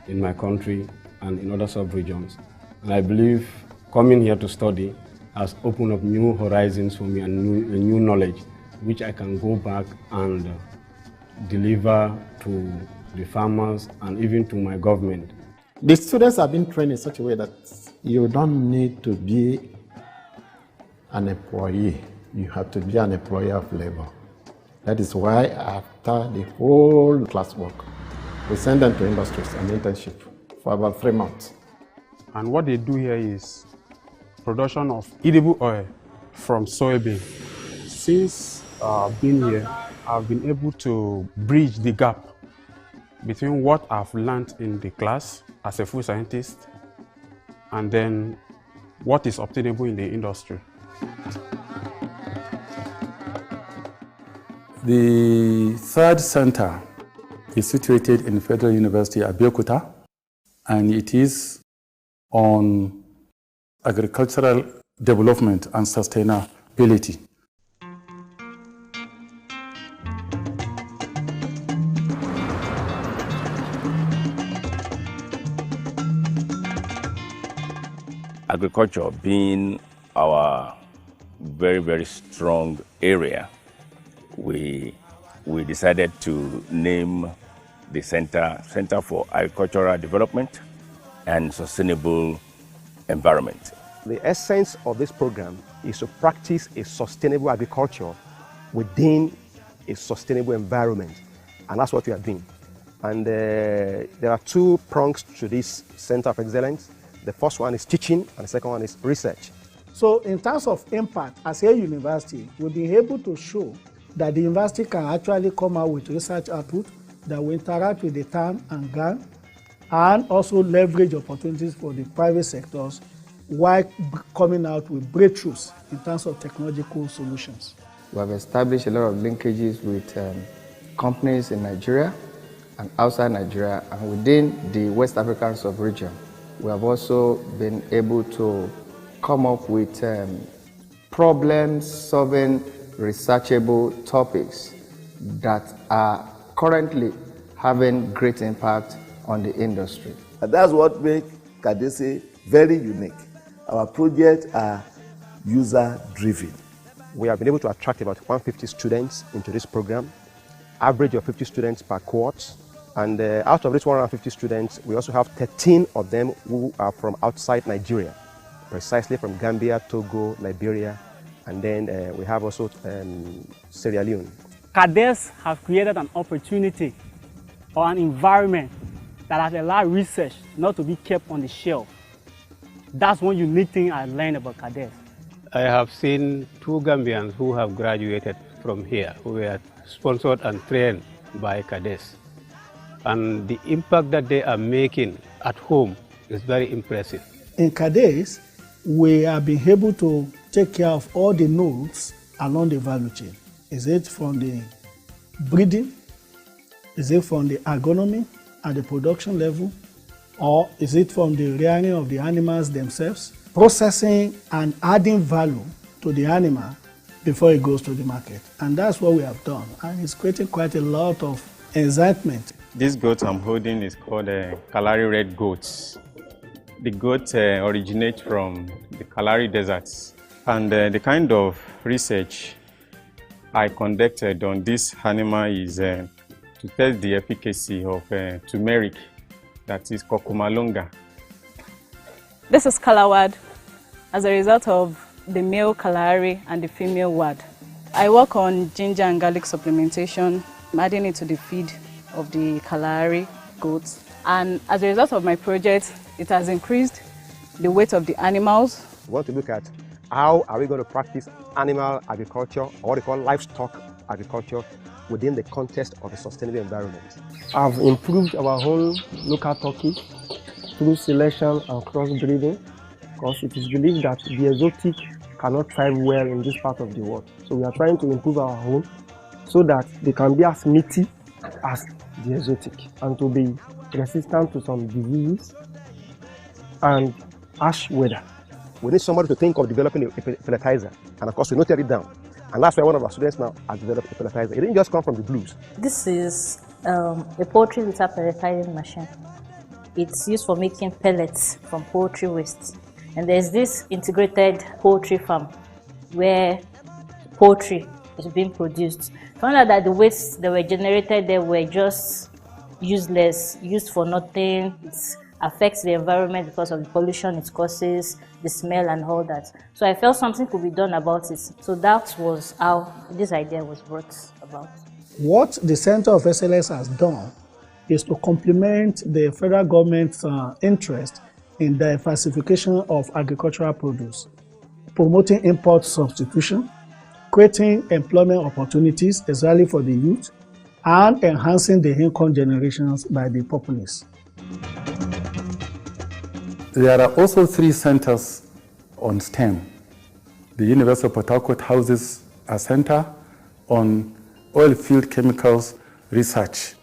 in my country and in other sub-regions. And I believe coming here to study has opened up new horizons for me and new knowledge, which I can go back and deliver to the farmers and even to my government. The students have been trained in such a way that you don't need to be an employee. You have to be an employer of labor. That is why after the whole classwork, we send them to industries and internship for about 3 months. And what they do here is production of edible oil from soybean. Since being here, I've been able to bridge the gap between what I've learned in the class as a food scientist and then what is obtainable in the industry. The third center is situated in Federal University Abeokuta, and it is on agricultural development and sustainability. Agriculture being our very, very strong area, we decided to name the Center for Agricultural Development and Sustainable Environment. The essence of this program is to practice a sustainable agriculture within a sustainable environment, and that's what we are doing. And there are two prongs to this Center of Excellence. The first one is teaching, and the second one is research. So in terms of impact, as a university, we've been able to show that the university can actually come out with research output that will interact with the town and GAN, and also leverage opportunities for the private sectors while coming out with breakthroughs in terms of technological solutions. We have established a lot of linkages with companies in Nigeria and outside Nigeria and within the West African sub-region. We have also been able to come up with problem-solving researchable topics that are currently having great impact on the industry. And that's what makes Kadesi very unique. Our projects are user-driven. We have been able to attract about 150 students into this program, average of 50 students per cohort. And out of these 150 students, we also have 13 of them who are from outside Nigeria, precisely from Gambia, Togo, Liberia, and then we have also Sierra Leone. CADES have created an opportunity or an environment that has allowed research not to be kept on the shelf. That's one unique thing I learned about CADES. I have seen two Gambians who have graduated from here, who were sponsored and trained by CADES. And the impact that they are making at home is very impressive. In CADES, we have been able to take care of all the nodes along the value chain. Is it from the breeding? Is it from the agronomy at the production level? Or is it from the rearing of the animals themselves? Processing and adding value to the animal before it goes to the market. And that's what we have done. And it's creating quite a lot of excitement. This goat I'm holding is called Kalahari red goats. The goat originates from the Kalahari deserts. And the kind of research I conducted on this animal is to test the efficacy of turmeric, that is kokumalonga. This is Kalawad as a result of the male Kalahari and the female Wad. I work on ginger and garlic supplementation, adding it to the feed of the Kalahari goats. And as a result of my project, it has increased the weight of the animals. We want to look at how are we going to practice animal agriculture, or what we call livestock agriculture, within the context of a sustainable environment. I've improved our whole local turkey through selection and crossbreeding, because it is believed that the exotic cannot thrive well in this part of the world. So we are trying to improve our own so that they can be as meaty as the exotic and to be resistant to some diseases and harsh weather. We need somebody to think of developing a fertilizer, and of course we noted it down. And that's why one of our students now has developed a fertilizer. It didn't just come from the blues. This is a poultry litter pelletizing machine. It's used for making pellets from poultry waste. And there's this integrated poultry farm where poultry is being produced. Found out that the wastes that were generated there were just useless, used for nothing. It affects the environment because of the pollution it causes, the smell and all that. So I felt something could be done about it. So that was how this idea was brought about. What the Center of Excellence has done is to complement the federal government's interest in diversification of agricultural produce, promoting import substitution, creating employment opportunities, especially for the youth, and enhancing the income generations by the populace. There are also 3 centers on STEM. The University of Port Harcourt houses a center on oil field chemicals research.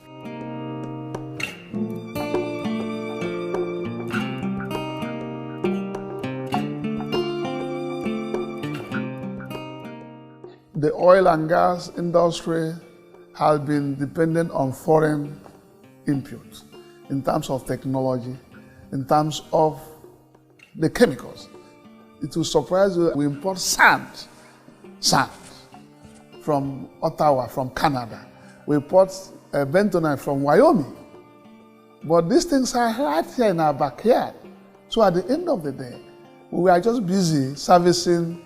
The oil and gas industry has been dependent on foreign inputs in terms of technology, in terms of the chemicals. It will surprise you that we import sand from Ottawa, from Canada. We import bentonite from Wyoming. But these things are right here in our backyard. So at the end of the day, we are just busy servicing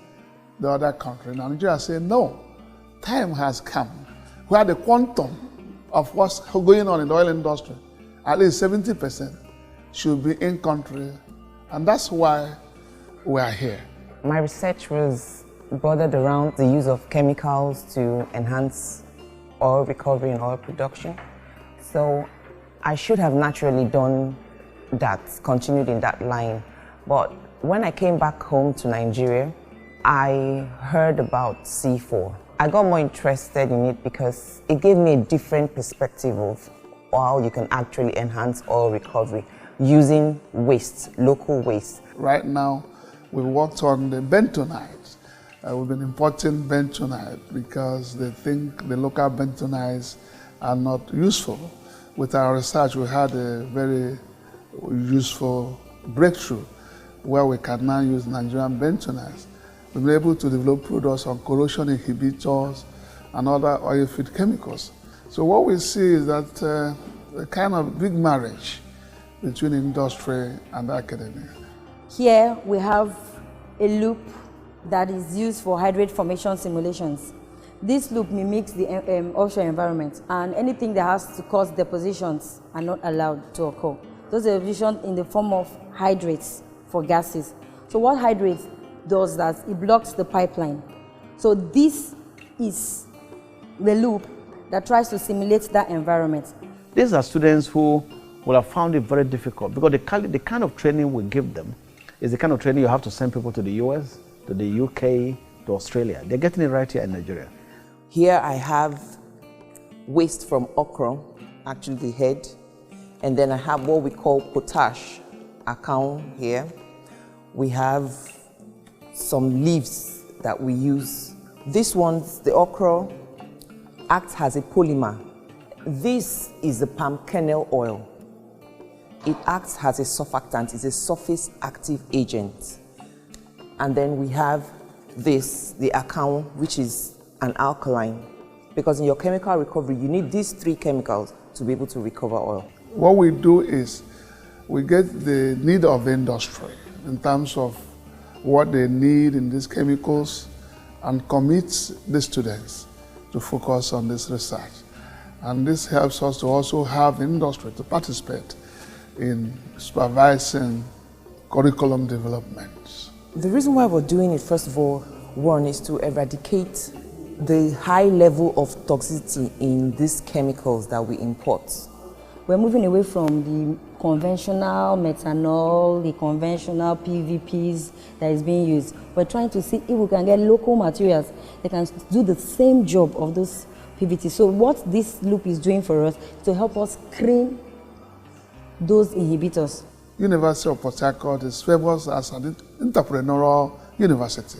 the other country. Now Nigeria say, no, time has come where the quantum of what's going on in the oil industry, at least 70%, should be in country. And that's why we are here. My research was bordered around the use of chemicals to enhance oil recovery and oil production. So I should have naturally done that, continued in that line. But when I came back home to Nigeria, I heard about C4. I got more interested in it because it gave me a different perspective of how you can actually enhance oil recovery using waste, local waste. Right now, we worked on the bentonite. We've been importing bentonite because they think the local bentonites are not useful. With our research, we had a very useful breakthrough where we can now use Nigerian bentonites. We've been able to develop products on corrosion inhibitors and other oil field chemicals. So what we see is that a kind of big marriage between industry and academia. Here we have a loop that is used for hydrate formation simulations. This loop mimics the offshore environment, and anything that has to cause depositions are not allowed to occur. Those depositions in the form of hydrates for gases. So what hydrates does that, it blocks the pipeline. So this is the loop that tries to simulate that environment. These are students who will have found it very difficult because the kind of training we give them is the kind of training you have to send people to the US, to the UK, to Australia. They're getting it right here in Nigeria. Here I have waste from okra, actually the head, and then I have what we call potash account here. We have some leaves that we use. This one, the okra, acts as a polymer. This is the palm kernel oil. It acts as a surfactant, it's a surface active agent. And then we have this, the account, which is an alkaline. Because in your chemical recovery, you need these 3 chemicals to be able to recover oil. What we do is we get the need of the industry in terms of what they need in these chemicals and commit the students to focus on this research. And this helps us to also have the industry to participate in supervising curriculum development. The reason why we're doing it, first of all, one is to eradicate the high level of toxicity in these chemicals that we import. We're moving away from the conventional methanol, the conventional PVPs that is being used. We're trying to see if we can get local materials that can do the same job of those PVT. So what this loop is doing for us is to help us screen those inhibitors. University of Port Harcourt is famous as an entrepreneurial university.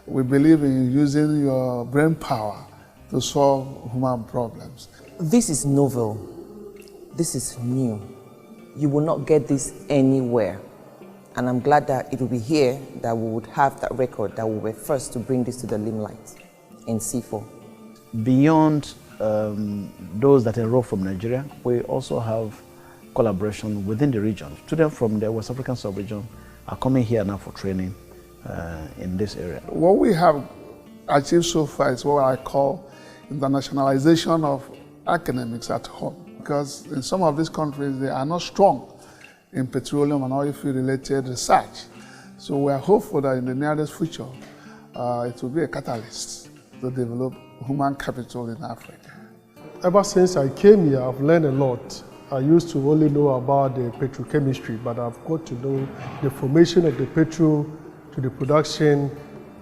We believe in using your brain power to solve human problems. This is novel. This is new. You will not get this anywhere. And I'm glad that it will be here that we would have that record, that we were first to bring this to the limelight in C4. Beyond those that enroll from Nigeria, we also have collaboration within the region. Students from the West African sub-region are coming here now for training in this area. What we have achieved so far is what I call internationalization of academics at home. Because in some of these countries, they are not strong in petroleum and oil field related research. So we are hopeful that in the nearest future, it will be a catalyst to develop human capital in Africa. Ever since I came here, I've learned a lot. I used to only know about the petrochemistry, but I've got to know the formation of the petrol, to the production,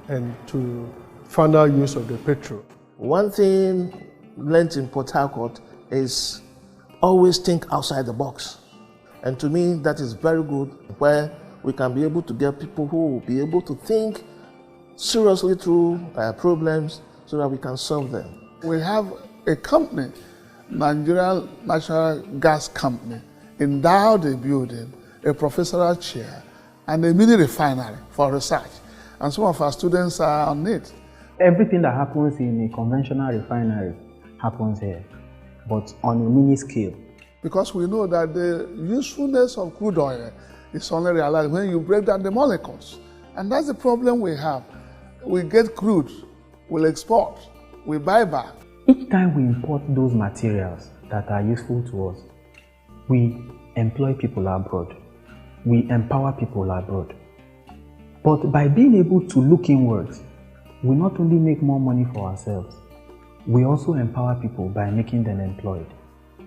and to final use of the petrol. One thing learned in Port Harcourt is always think outside the box. And to me, that is very good, where we can be able to get people who will be able to think seriously through problems so that we can solve them. We have a company, Nigeria Natural Gas Company, endowed a building, a professional chair, and a mini refinery for research. And some of our students are on it. Everything that happens in a conventional refinery happens here, but on a mini scale. Because we know that the usefulness of crude oil is only realized when you break down the molecules. And that's the problem we have. We get crude, we'll export, we buy back. Each time we import those materials that are useful to us, we employ people abroad. We empower people abroad. But by being able to look inwards, we not only make more money for ourselves, we also empower people by making them employed.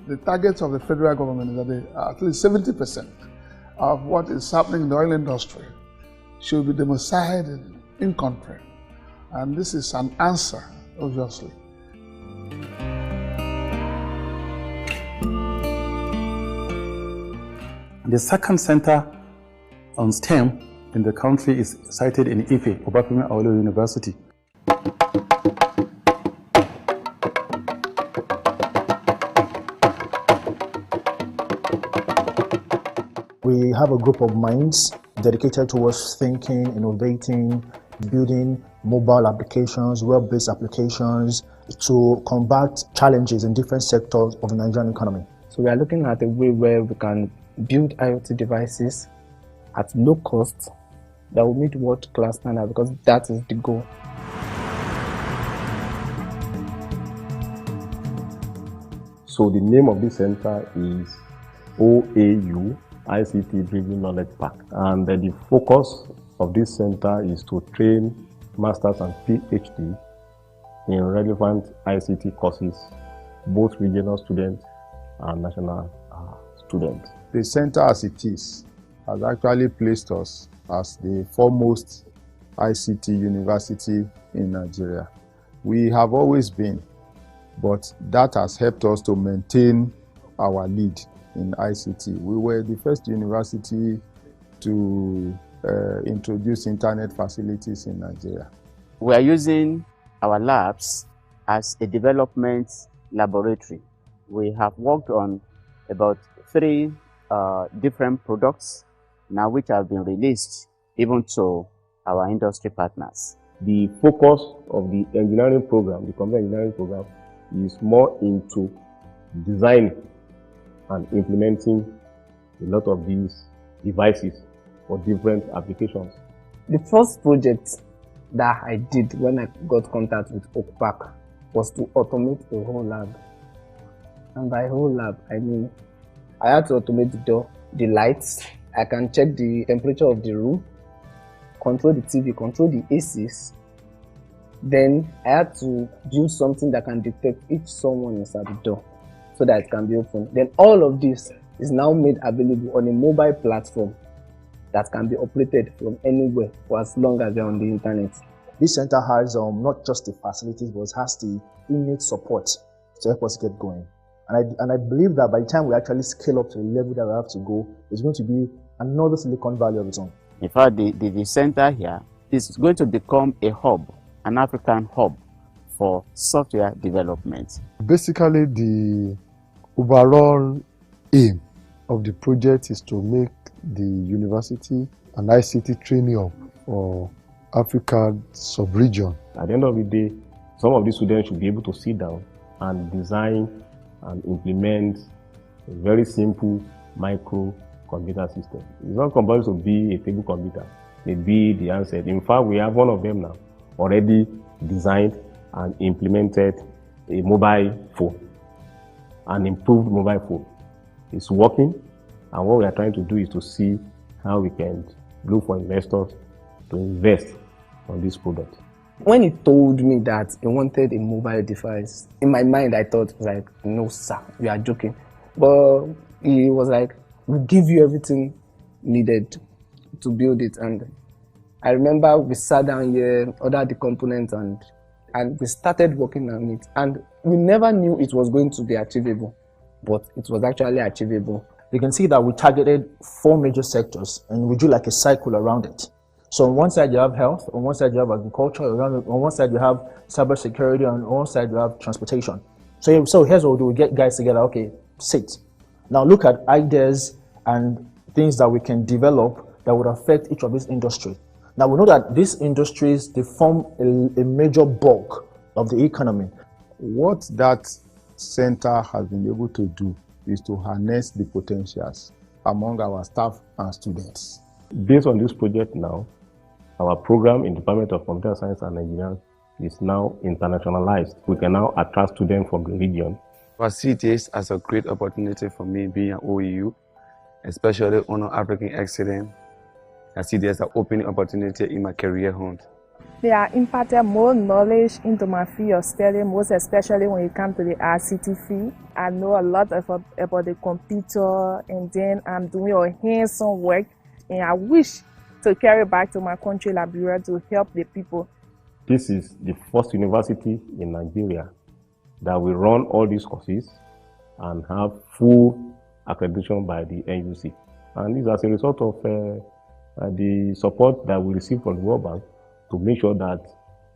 The target of the federal government is that at least 70% of what is happening in the oil industry should be domiciled in country. And this is an answer, obviously. The second center on STEM in the country is sited in Ife, Obafemi Awolowo University. We have a group of minds dedicated towards thinking, innovating, building mobile applications, web-based applications to combat challenges in different sectors of the Nigerian economy. So we are looking at a way where we can build IoT devices at low cost that will meet world-class standard, because that is the goal. So the name of this center is AAU, ICT Driven Knowledge Park. And the focus of this center is to train masters and PhD in relevant ICT courses, both regional students and national students. The center as it is has actually placed us as the foremost ICT university in Nigeria. We have always been, but that has helped us to maintain our lead in ICT. We were the first university to introduce internet facilities in Nigeria. We are using our labs as a development laboratory. We have worked on about 3 different products now which have been released even to our industry partners. The focus of the engineering program, the computer engineering program, is more into design and implementing a lot of these devices for different applications. The first project that I did when I got contact with Oak Park was to automate a whole lab. And by whole lab, I mean I had to automate the door, the lights. I can check the temperature of the room, control the TV, control the ACs. Then I had to build something that can detect if someone is at the door so that it can be opened. Then all of this is now made available on a mobile platform that can be operated from anywhere for as long as they're on the internet. This center has not just the facilities, but it has the innate support to help us get going. And I believe that by the time we actually scale up to the level that we have to go, it's going to be another Silicon Valley of its own. In fact, the center here is going to become a hub, an African hub for software development. Basically, the overall aim of the project is to make the university an ICT training hub for African sub-region. At the end of the day, some of these students should be able to sit down and design and implement a very simple micro computer system. It's not compulsory to be a table computer, maybe the handset. In fact, we have one of them now already designed and implemented a mobile phone, an improved mobile phone. It's working, and what we are trying to do is to see how we can look for investors to invest on this product. When he told me that he wanted a mobile device, in my mind I thought, like, no sir, you are joking. But he was like, we'll give you everything needed to build it. And I remember we sat down here, ordered the components, and we started working on it. And we never knew it was going to be achievable, but it was actually achievable. You can see that we targeted 4 major sectors and we drew like a cycle around it. So on one side you have health, on one side you have agriculture, on one side you have cybersecurity, and on one side you have transportation. So here's what we do: we get guys together. Okay, sit. Now look at ideas and things that we can develop that would affect each of these industries. Now we know that these industries, they form a major bulk of the economy. What that center has been able to do is to harness the potentials among our staff and students. Based on this project now, our program in Department of Computer Science and Engineering is now internationalized. We can now attract students from the region. I see this as a great opportunity for me being at AAU, especially on African excellence. I see this as an opening opportunity in my career hunt. They are imparted more knowledge into my field of study, most especially when it comes to the ICT field. I know a lot about the computer, and then I'm doing a hands-on work, and I wish to carry back to my country, Liberia, to help the people. This is the first university in Nigeria that will run all these courses and have full accreditation by the NUC. And this is as a result of the support that we receive from the World Bank to make sure that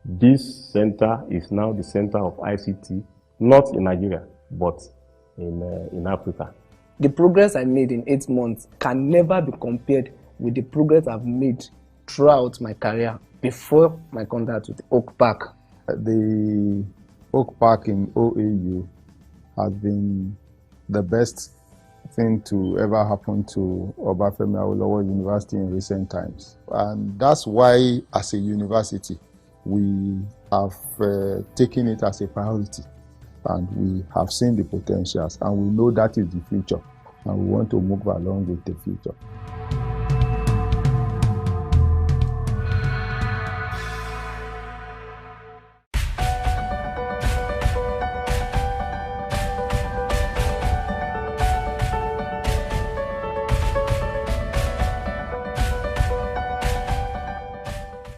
this center is now the center of ICT, not in Nigeria, but in Africa. The progress I made in 8 months can never be compared with the progress I've made throughout my career before my contact with Oak Park. The Oak Park in AAU has been the best thing to ever happen to Obafemi Awolowo University in recent times. And that's why, as a university, we have taken it as a priority. And we have seen the potentials, and we know that is the future. And we want to move along with the future.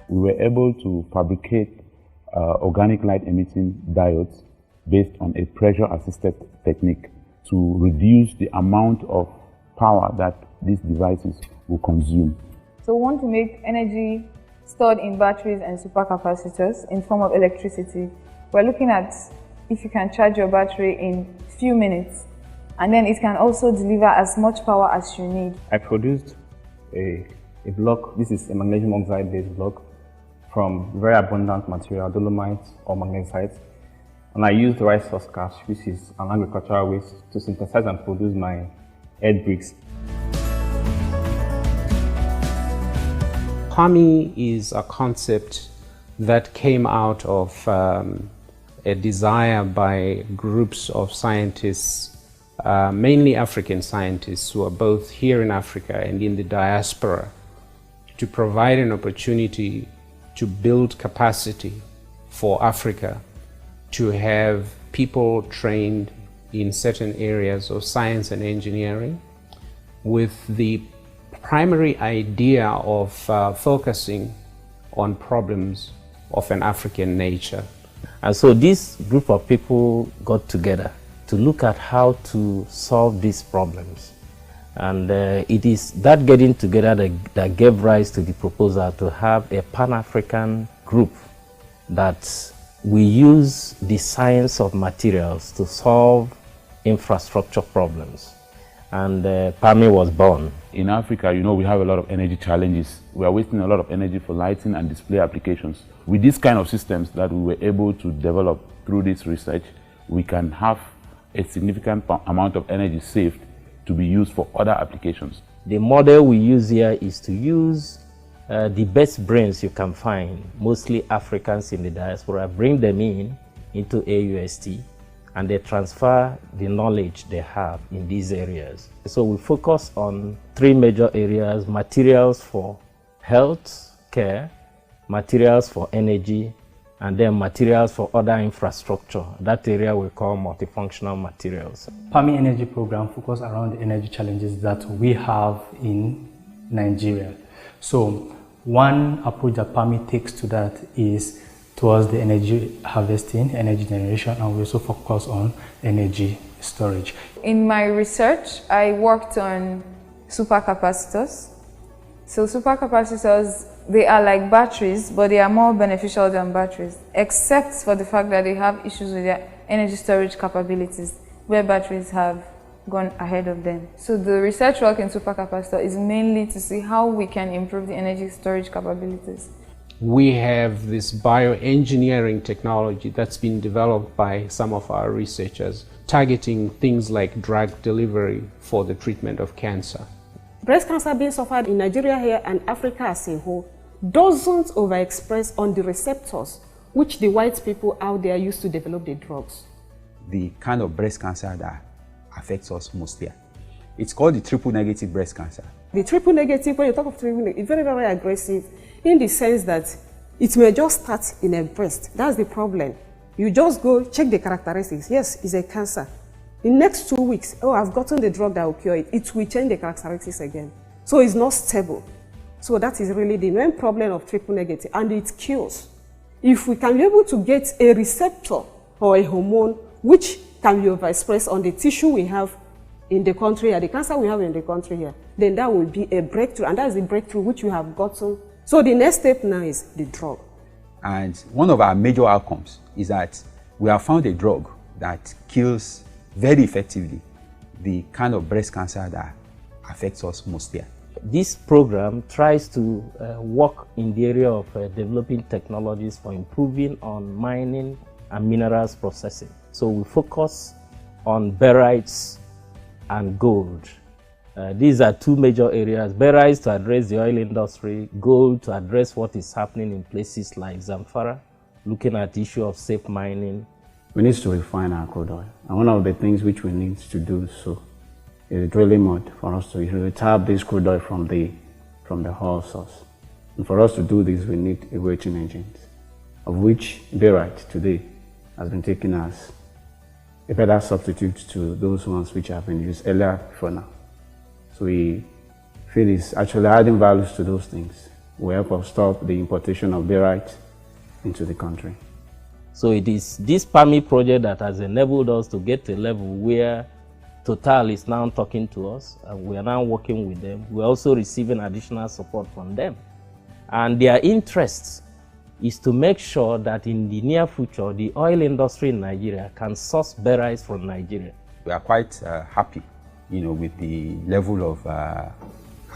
We were able to fabricate organic light emitting diodes based on a pressure-assisted technique to reduce the amount of power that these devices will consume. So we want to make energy stored in batteries and supercapacitors in form of electricity. We're looking at if you can charge your battery in few minutes, and then it can also deliver as much power as you need. I produced a block. This is a magnesium oxide based block from very abundant material, dolomite or magnesite. And I used rice husk ash, which is an agricultural waste, to synthesize and produce my earth bricks. PAMI is a concept that came out of a desire by groups of scientists, mainly African scientists who are both here in Africa and in the diaspora, to provide an opportunity to build capacity for Africa to have people trained in certain areas of science and engineering, with the primary idea of focusing on problems of an African nature. And so this group of people got together to look at how to solve these problems. And it is that getting together that gave rise to the proposal to have a Pan-African group that we use the science of materials to solve infrastructure problems. And PAMI was born. In Africa, you know, we have a lot of energy challenges. We are wasting a lot of energy for lighting and display applications. With this kind of systems that we were able to develop through this research, we can have a significant amount of energy saved to be used for other applications. The model we use here is to use the best brains you can find, mostly Africans in the diaspora, bring them into AUST, and they transfer the knowledge they have in these areas. So we focus on 3 major areas: materials for health care, materials for energy, and then materials for other infrastructure. That area we call multifunctional materials. PAMI Energy Program focuses around the energy challenges that we have in Nigeria. So one approach that PAMI takes to that is towards the energy harvesting, energy generation, and we also focus on energy storage. In my research, I worked on supercapacitors. So supercapacitors, they are like batteries, but they are more beneficial than batteries, except for the fact that they have issues with their energy storage capabilities, where batteries have gone ahead of them. So the research work in supercapacitor is mainly to see how we can improve the energy storage capabilities. We have this bioengineering technology that's been developed by some of our researchers, targeting things like drug delivery for the treatment of cancer. Breast cancer being suffered in Nigeria here and Africa as a whole doesn't overexpress on the receptors which the white people out there use to develop the drugs. The kind of breast cancer that affects us most here, it's called the triple negative breast cancer. The triple negative, when you talk of triple negative, it's very, very aggressive in the sense that it may just start in a breast. That's the problem. You just go check the characteristics. Yes, it's a cancer. In the next 2 weeks, oh, I've gotten the drug that will cure it. It will change the characteristics again. So it's not stable. So that is really the main problem of triple negative, and it kills. If we can be able to get a receptor or a hormone which can be overexpressed on the tissue we have in the country here, the cancer we have in the country here, then that will be a breakthrough, and that is the breakthrough which we have gotten. So the next step now is the drug. And one of our major outcomes is that we have found a drug that kills very effectively the kind of breast cancer that affects us most here. This program tries to work in the area of developing technologies for improving on mining and minerals processing. So we focus on barytes and gold. These are two major areas. Barytes to address the oil industry, gold to address what is happening in places like Zamfara, looking at the issue of safe mining. We need to refine our crude oil. And one of the things which we need to do so is drilling mud for us to tap this crude oil from the oil source. And for us to do this, we need a weighting agent, of which barite today has been taken as a better substitute to those ones which have been used earlier before now. So we feel it's actually adding values to those things. We help us stop the importation of barite into the country. So it is this PAMI project that has enabled us to get to a level where Total is now talking to us, and we are now working with them. We're also receiving additional support from them. And their interest is to make sure that in the near future, the oil industry in Nigeria can source barytes from Nigeria. We are quite happy, with the level of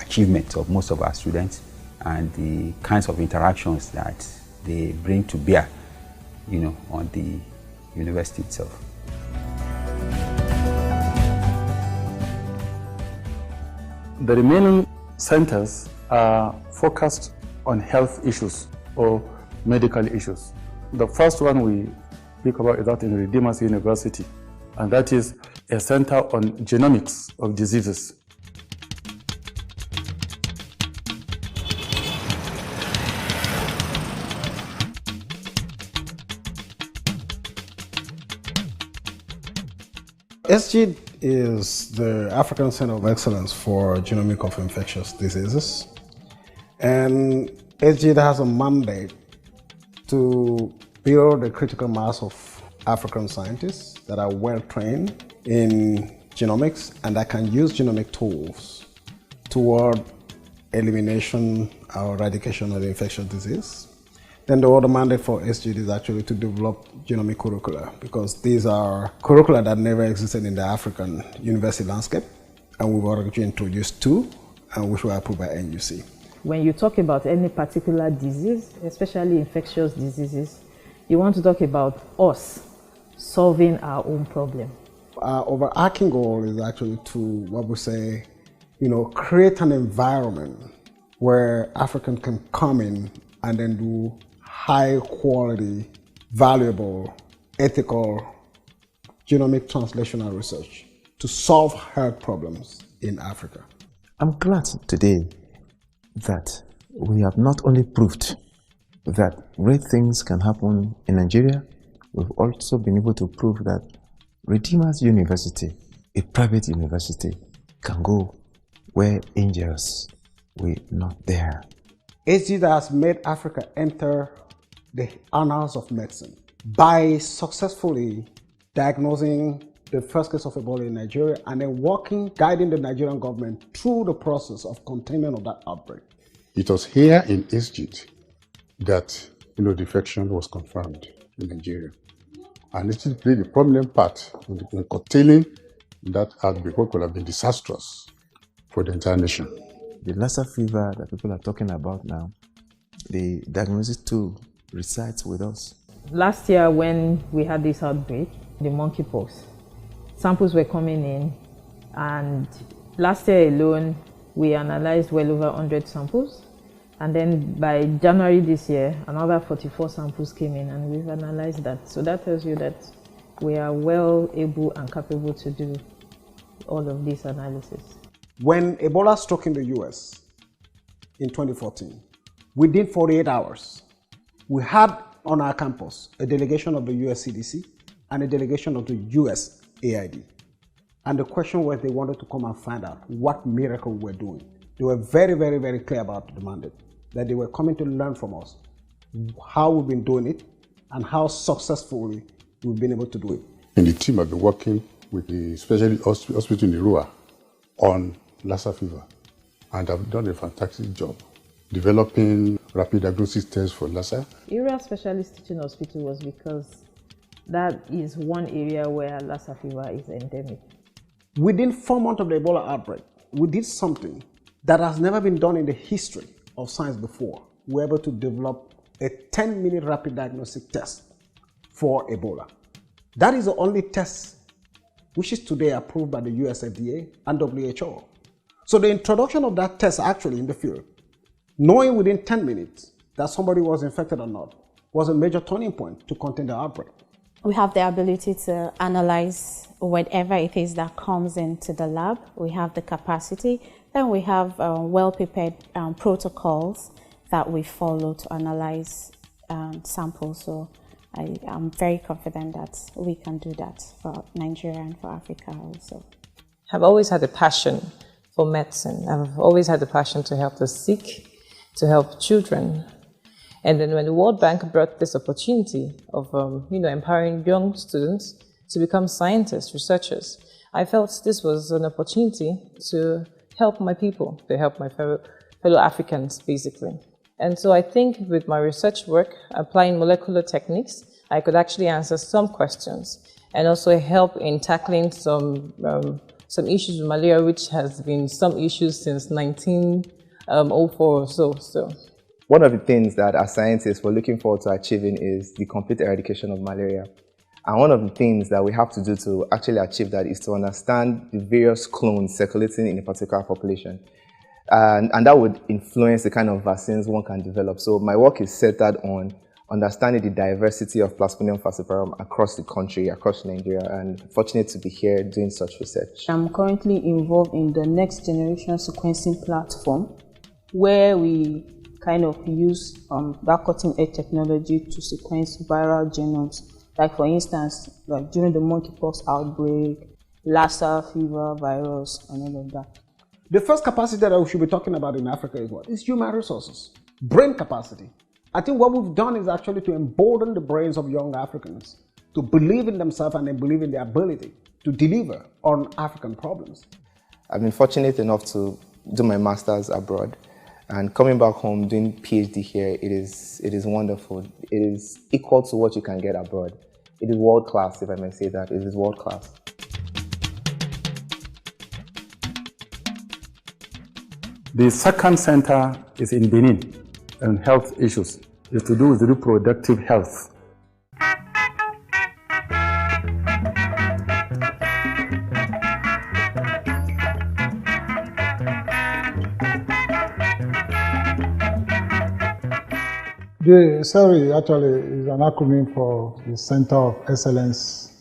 achievement of most of our students and the kinds of interactions that they bring to bear, on the university itself. The remaining centers are focused on health issues or medical issues. The first one we speak about is that in Redeemers University, and that is a center on genomics of diseases. SG is the African Center of Excellence for Genomics of Infectious Diseases. And SG has a mandate to build a critical mass of African scientists that are well trained in genomics and that can use genomic tools toward elimination or eradication of the infectious disease. Then the other mandate for SG is actually to develop genomic curricula, because these are curricula that never existed in the African university landscape, and we've already introduced two, and which were approved by NUC. When you talk about any particular disease, especially infectious diseases, you want to talk about us solving our own problem. Our overarching goal is actually to, what we say, create an environment where Africans can come in and then do high quality, valuable, ethical genomic translational research to solve health problems in Africa. I'm glad today that we have not only proved that great things can happen in Nigeria, we've also been able to prove that Redeemers University, a private university, can go where angels were not there. HG that has made Africa enter the annals of medicine by successfully diagnosing the first case of Ebola in Nigeria and then guiding the Nigerian government through the process of containment of that outbreak. It was here in Egypt that the infection was confirmed in Nigeria. And it played a prominent part in curtailing that outbreak, what could have been disastrous for the entire nation. The Lassa fever that people are talking about now, the diagnosis tool resides with us. Last year when we had this outbreak, the monkeypox, samples were coming in, and last year alone we analyzed well over 100 samples, and then by January this year another 44 samples came in and we've analyzed that. So that tells you that we are well able and capable to do all of this analysis. When Ebola struck in the US in 2014, within 48 hours, we had on our campus a delegation of the US CDC and a delegation of the US AID. And the question was they wanted to come and find out what miracle we were doing. They were very, very, very clear about the mandate, that they were coming to learn from us how we've been doing it and how successfully we've been able to do it. And the team have been working with the specialty hospital in Irua on Lassa fever, and have done a fantastic job developing rapid diagnosis tests for Lassa. Area Specialist Teaching Hospital was because that is one area where Lassa fever is endemic. Within 4 months of the Ebola outbreak, we did something that has never been done in the history of science before. We were able to develop a 10-minute rapid diagnostic test for Ebola. That is the only test which is today approved by the US FDA and WHO. So the introduction of that test actually in the field, knowing within 10 minutes that somebody was infected or not, was a major turning point to contain the outbreak. We have the ability to analyze whatever it is that comes into the lab. We have the capacity. Then we have well-prepared protocols that we follow to analyze samples. So I'm very confident that we can do that for Nigeria and for Africa also. I've always had a passion for medicine. I've always had a passion to help the sick, to help children. And then when the World Bank brought this opportunity of empowering young students to become scientists, researchers, I felt this was an opportunity to help my people, to help my fellow Africans, basically. And so I think with my research work, applying molecular techniques, I could actually answer some questions and also help in tackling some issues with malaria, which has been some issues since 1904 or so. One of the things that as scientists we're looking forward to achieving is the complete eradication of malaria. And one of the things that we have to do to actually achieve that is to understand the various clones circulating in a particular population. And that would influence the kind of vaccines one can develop. So my work is centered on understanding the diversity of Plasmodium falciparum across the country, across Nigeria, and fortunate to be here doing such research. I'm currently involved in the next generation sequencing platform, where we kind of use that cutting-edge technology to sequence viral genomes. Like for instance, like during the monkeypox outbreak, Lassa fever virus, and all of that. The first capacity that we should be talking about in Africa is what? It's human resources, brain capacity. I think what we've done is actually to embolden the brains of young Africans to believe in themselves and then believe in their ability to deliver on African problems. I've been fortunate enough to do my master's abroad, and coming back home doing PhD here, it is wonderful. It is equal to what you can get abroad. It is world class, if I may say that. It is world class. The second center is in Benin, and health issues. It's to do with reproductive health. The CERI actually is an acronym for the Center of Excellence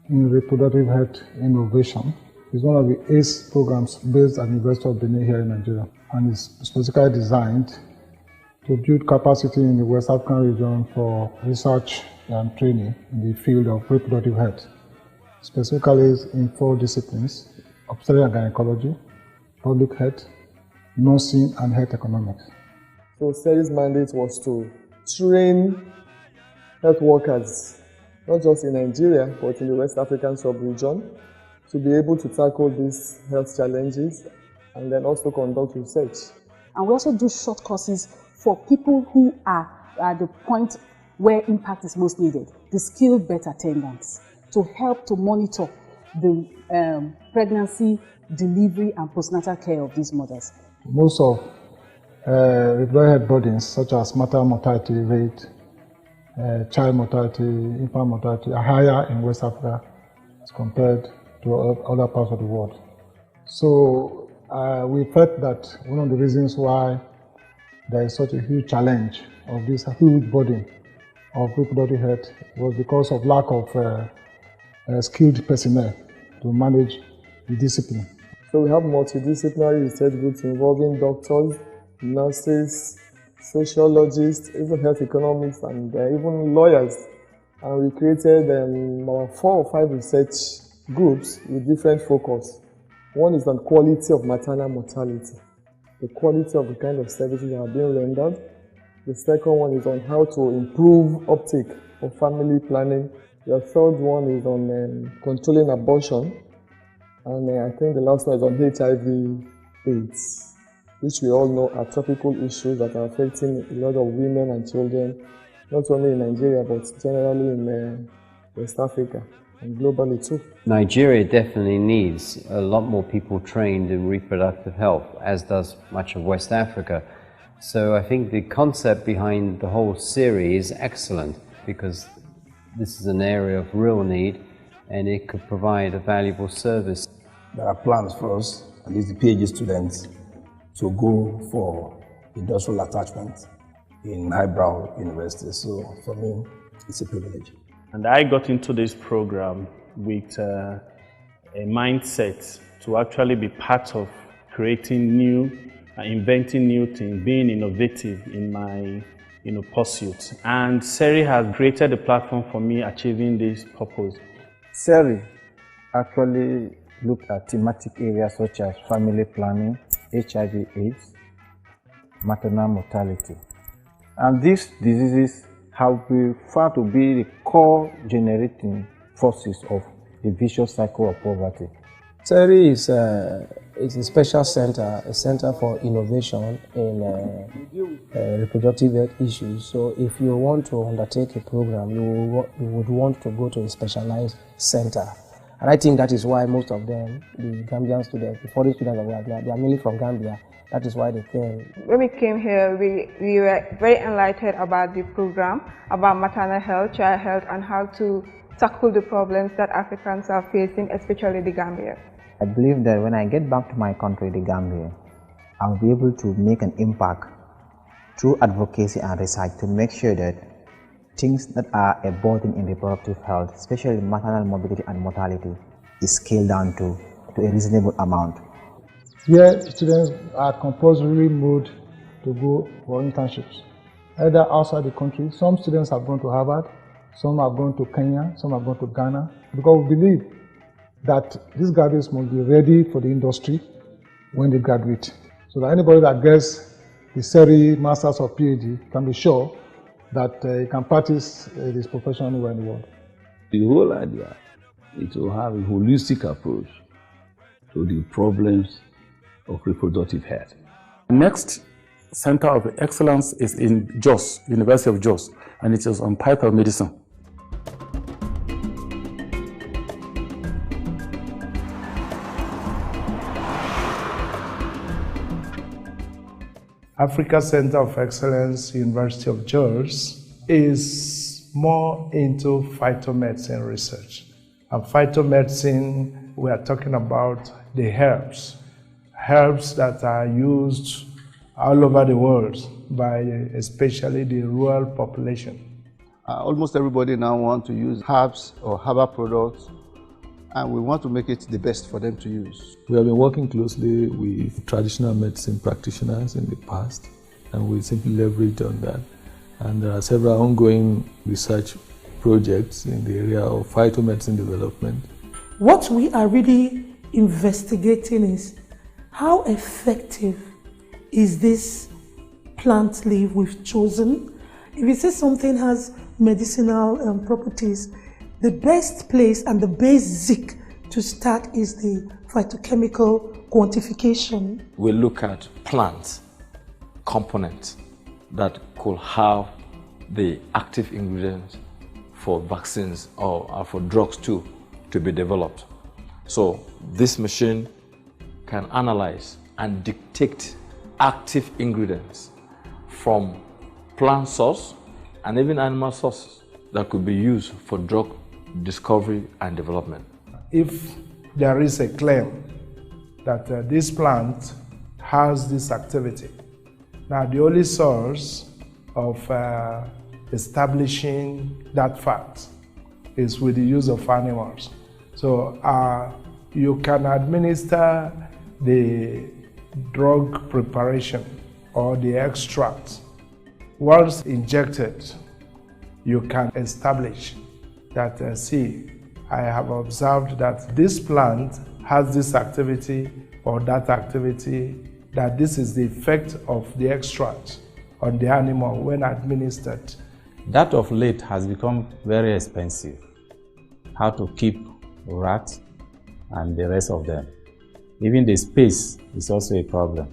in Reproductive Health Innovation. It's one of the ACE programs based at the University of Benin here in Nigeria, and it's specifically designed to build capacity in the West African region for research and training in the field of reproductive health, specifically in 4 disciplines: obstetrics and gynecology, public health, nursing, and health economics. So SERI's mandate was to train health workers, not just in Nigeria, but in the West African sub-region, to be able to tackle these health challenges and then also conduct research. And we also do short courses for people who are at the point where impact is most needed, the skilled birth attendants, to help to monitor the pregnancy, delivery, and postnatal care of these mothers. Most of reproductive health burdens, such as maternal mortality rate, child mortality, infant mortality, are higher in West Africa as compared to other parts of the world. So we felt that one of the reasons why there is such a huge challenge of this huge burden of reproductive health was because of lack of skilled personnel to manage the discipline. So we have multidisciplinary research groups involving doctors, nurses, sociologists, even health economists, and even lawyers. And we created about 4 or 5 research groups with different focus. One is on quality of maternal mortality, the quality of the kind of services that are being rendered. The second one is on how to improve uptake of family planning. The third one is on controlling abortion. And I think the last one is on HIV/AIDS, which we all know are topical issues that are affecting a lot of women and children, not only in Nigeria, but generally in West Africa and globally too. Nigeria definitely needs a lot more people trained in reproductive health, as does much of West Africa. So I think the concept behind the whole series is excellent, because this is an area of real need and it could provide a valuable service. There are plans for us, at least the PhD students, to go for industrial attachment in highbrow universities. So for me, it's a privilege. And I got into this program with a mindset to actually be part of creating new, inventing new things, being innovative in my pursuit. And SERI has created a platform for me achieving this purpose. SERI actually looked at thematic areas such as family planning, HIV/AIDS, maternal mortality. And these diseases have been found to be the core generating forces of the vicious cycle of poverty. SERI is a special center, a center for innovation in reproductive health issues. So if you want to undertake a program, you would want to go to a specialized center. And I think that is why most of them, the Gambian students, the foreign students that we are, they are mainly from Gambia. That is why they came. When we came here, we were very enlightened about the program, about maternal health, child health, and how to tackle the problems that Africans are facing, especially the Gambia. I believe that when I get back to my country, the Gambia, I'll be able to make an impact through advocacy and research to make sure that things that are a burden in reproductive health, especially maternal morbidity and mortality, is scaled down to a reasonable amount. Here, students are compulsorily moved to go for internships, either outside the country. Some students have gone to Harvard, some have gone to Kenya, some have gone to Ghana, because we believe that these graduates must be ready for the industry when they graduate. So that anybody that gets the SERI, Masters or PhD can be sure that he can practice this profession anywhere in the world. The whole idea is to have a holistic approach to the problems of reproductive health. Next center of excellence is in Jos, University of Jos, and it is on pipeline medicine. Africa Center of Excellence, University of Jos, is more into phytomedicine research. And phytomedicine, we are talking about the herbs that are used all over the world by especially the rural population. Almost everybody now wants to use herbs or herbal products, and we want to make it the best for them to use. We have been working closely with traditional medicine practitioners in the past and we simply leverage on that. And there are several ongoing research projects in the area of phytomedicine development. What we are really investigating is how effective is this plant leaf we've chosen. If you say something has medicinal properties, the best place and the basic to start is the phytochemical quantification. We look at plant components that could have the active ingredients for vaccines or for drugs too to be developed. So this machine can analyze and dictate active ingredients from plant source and even animal sources that could be used for drug discovery and development. If there is a claim that this plant has this activity, now the only source of establishing that fact is with the use of animals. So you can administer the drug preparation or the extract. Once injected, you can establish that, see, I have observed that this plant has this activity or that activity, that this is the effect of the extract on the animal when administered. That of late has become very expensive. How to keep rats and the rest of them. Even the space is also a problem.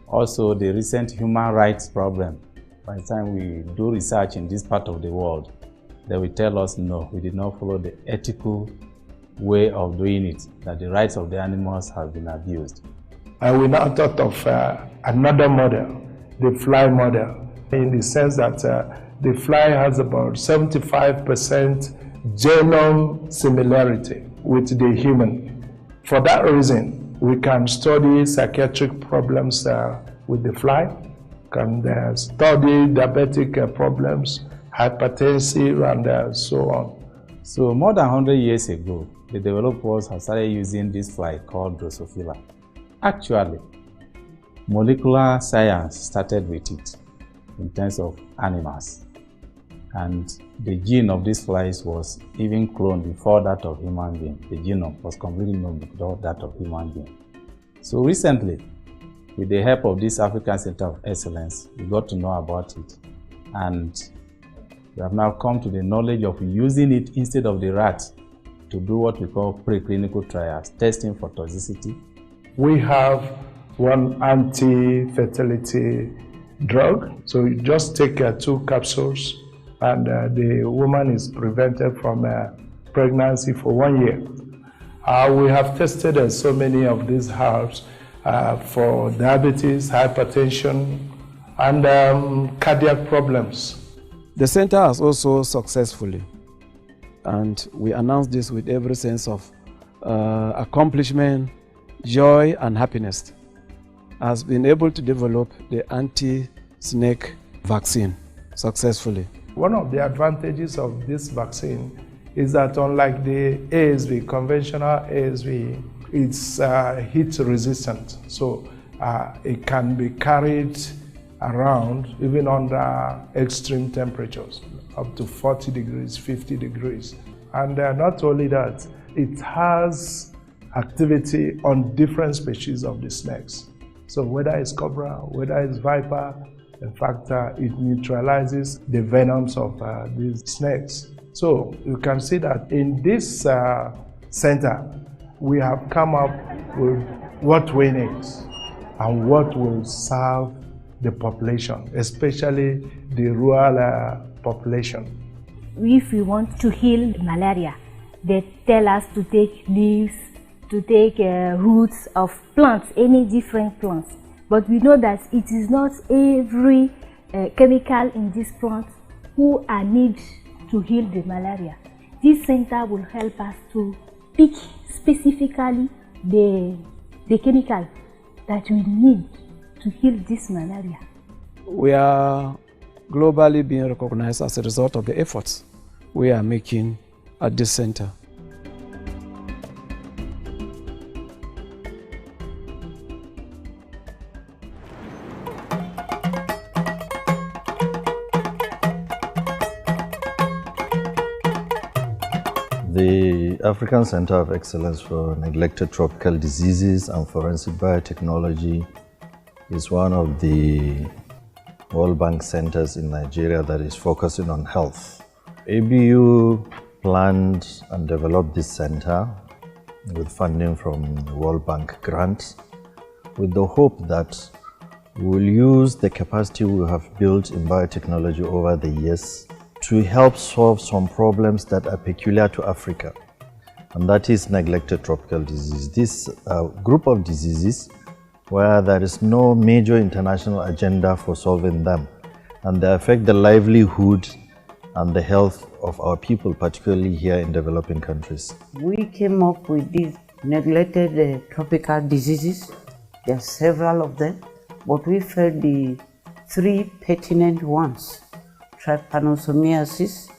Also, the recent human rights problem. By the time we do research in this part of the world, they will tell us no, we did not follow the ethical way of doing it, that the rights of the animals have been abused. We now thought of another model, the fly model, in the sense that the fly has about 75% genome similarity with the human. For that reason, we can study psychiatric problems with the fly, can study diabetic problems, hypertension, and so on. So more than 100 years ago, the developed world has started using this fly called Drosophila. Actually, molecular science started with it in terms of animals. And the gene of these flies was even cloned before that of human being. The genome was completely known before that of human being. So recently, with the help of this African Center of Excellence, we got to know about it. And we have now come to the knowledge of using it instead of the rat to do what we call preclinical trials, testing for toxicity. We have one anti-fertility drug. So you just take 2 capsules and the woman is prevented from pregnancy for 1 year. We have tested so many of these herbs for diabetes, hypertension, and cardiac problems. The center has also successfully, and we announce this with every sense of accomplishment, joy, and happiness, has been able to develop the anti-snake vaccine successfully. One of the advantages of this vaccine is that unlike the ASV, conventional ASV, it's heat resistant. So it can be carried around even under extreme temperatures, up to 40 degrees, 50 degrees. And not only that, it has activity on different species of the snakes. So whether it's cobra, whether it's viper, in fact, it neutralizes the venoms of these snakes. So you can see that in this center, we have come up with what we need and what will serve the population, especially the rural population. If we want to heal malaria, they tell us to take leaves, to take roots of plants, any different plants. But we know that it is not every chemical in this plant who are need to heal the malaria. This center will help us to pick specifically the chemical that we need to heal this malaria. We are globally being recognized as a result of the efforts we are making at this center. The African Center of Excellence for Neglected Tropical Diseases and Forensic Biotechnology is one of the World Bank centers in Nigeria that is focusing on health. ABU planned and developed this center with funding from the World Bank grant, with the hope that we'll use the capacity we have built in biotechnology over the years to help solve some problems that are peculiar to Africa, and that is neglected tropical disease. This group of diseases where there is no major international agenda for solving them, and they affect the livelihood and the health of our people, particularly here in developing countries. We came up with these neglected tropical diseases. There are several of them, but we felt the three pertinent ones: trypanosomiasis,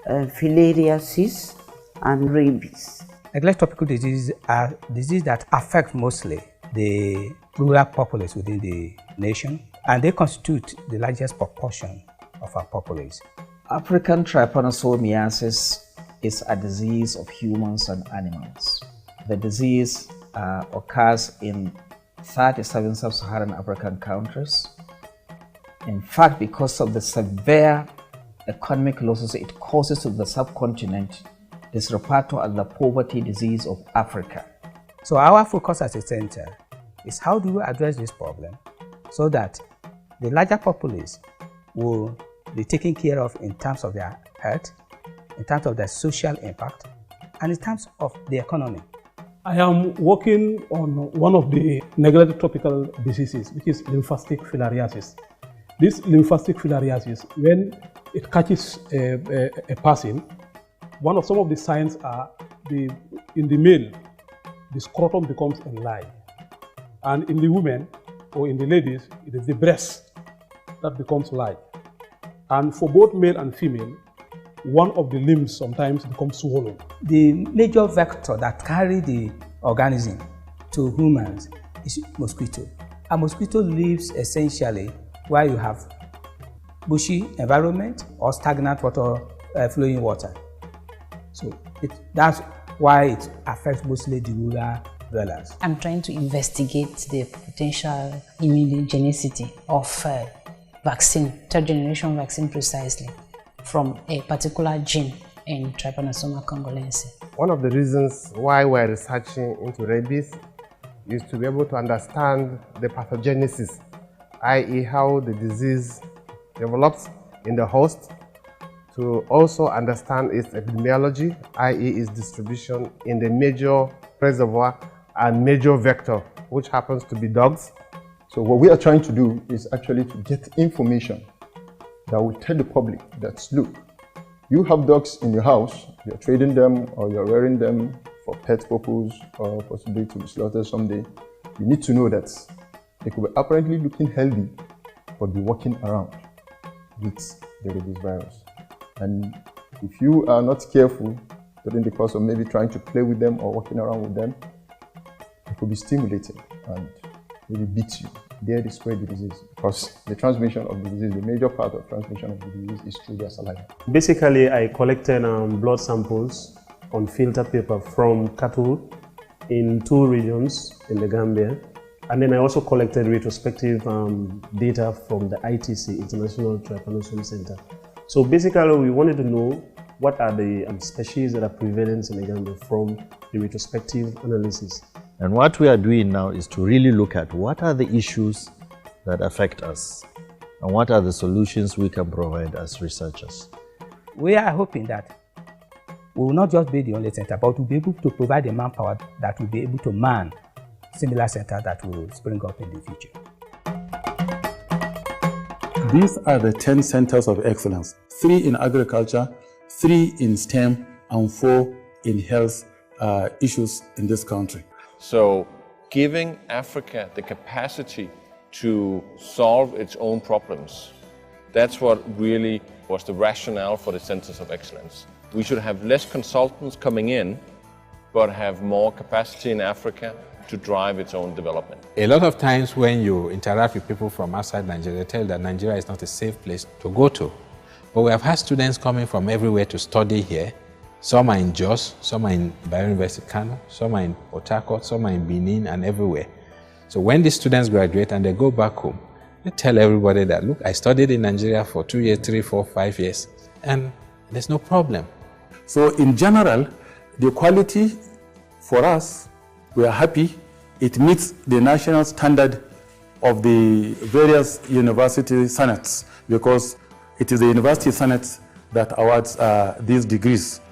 filariasis, and rabies. Neglected tropical diseases are diseases that affect mostly the rural populace within the nation, and they constitute the largest proportion of our populace. African trypanosomiasis is a disease of humans and animals. The disease occurs in 37 sub-Saharan African countries. In fact, because of the severe economic losses it causes to the subcontinent, it is referred to as the poverty disease of Africa. So our focus as a center is how do we address this problem so that the larger populace will be taken care of in terms of their health, in terms of their social impact, and in terms of the economy. I am working on one of the neglected tropical diseases, which is lymphatic filariasis. This lymphatic filariasis, when it catches a person, some of the signs are in the male, the scrotum becomes enlarged, and in the women or in the ladies, it is the breast that becomes large. And for both male and female, one of the limbs sometimes becomes swollen. The major vector that carry the organism to humans is mosquito. A mosquito lives essentially where you have bushy environment or stagnant water, flowing water. So that's why it affects mostly the rural dwellers. I'm trying to investigate the potential immunogenicity of vaccine, third generation vaccine precisely, from a particular gene in Trypanosoma congolensis. One of the reasons why we're researching into rabies is to be able to understand the pathogenesis, i.e. how the disease develops in the host, to also understand its epidemiology, i.e. its distribution in the major reservoir and major vector, which happens to be dogs. So what we are trying to do is actually to get information that will tell the public that, look, you have dogs in your house, you're trading them or you're rearing them for pet purpose or possibly to be slaughtered someday. You need to know that they could be apparently looking healthy, but be walking around with the rabies virus. And if you are not careful during the course of maybe trying to play with them or walking around with them, they could be stimulated and maybe beat you. There they spread the disease, because the transmission of the disease, the major part of transmission of the disease is through their saliva. Basically, I collected blood samples on filter paper from cattle in 2 regions in the Gambia. And then I also collected retrospective data from the ITC, International Trypanosome Center. So basically, we wanted to know what are the species that are prevalent in the Gambia from the retrospective analysis. And what we are doing now is to really look at what are the issues that affect us and what are the solutions we can provide as researchers. We are hoping that we will not just be the only center, but we'll be able to provide the manpower that will be able to man similar centers that will spring up in the future. These are the 10 centers of excellence, 3 in agriculture, 3 in STEM, and 4 in health issues in this country. So giving Africa the capacity to solve its own problems, that's what really was the rationale for the Centers of Excellence. We should have less consultants coming in, but have more capacity in Africa to drive its own development. A lot of times when you interact with people from outside Nigeria, they tell you that Nigeria is not a safe place to go to. But we have had students coming from everywhere to study here. Some are in Jos, some are in Bayero University, Kano, some are in Port Harcourt, some are in Benin and everywhere. So when the students graduate and they go back home, they tell everybody that, look, I studied in Nigeria for 2 years, 3, 4, 5 years, and there's no problem. So in general, the quality for us, we are happy. It meets the national standard of the various university senates, because it is the university senate that awards these degrees.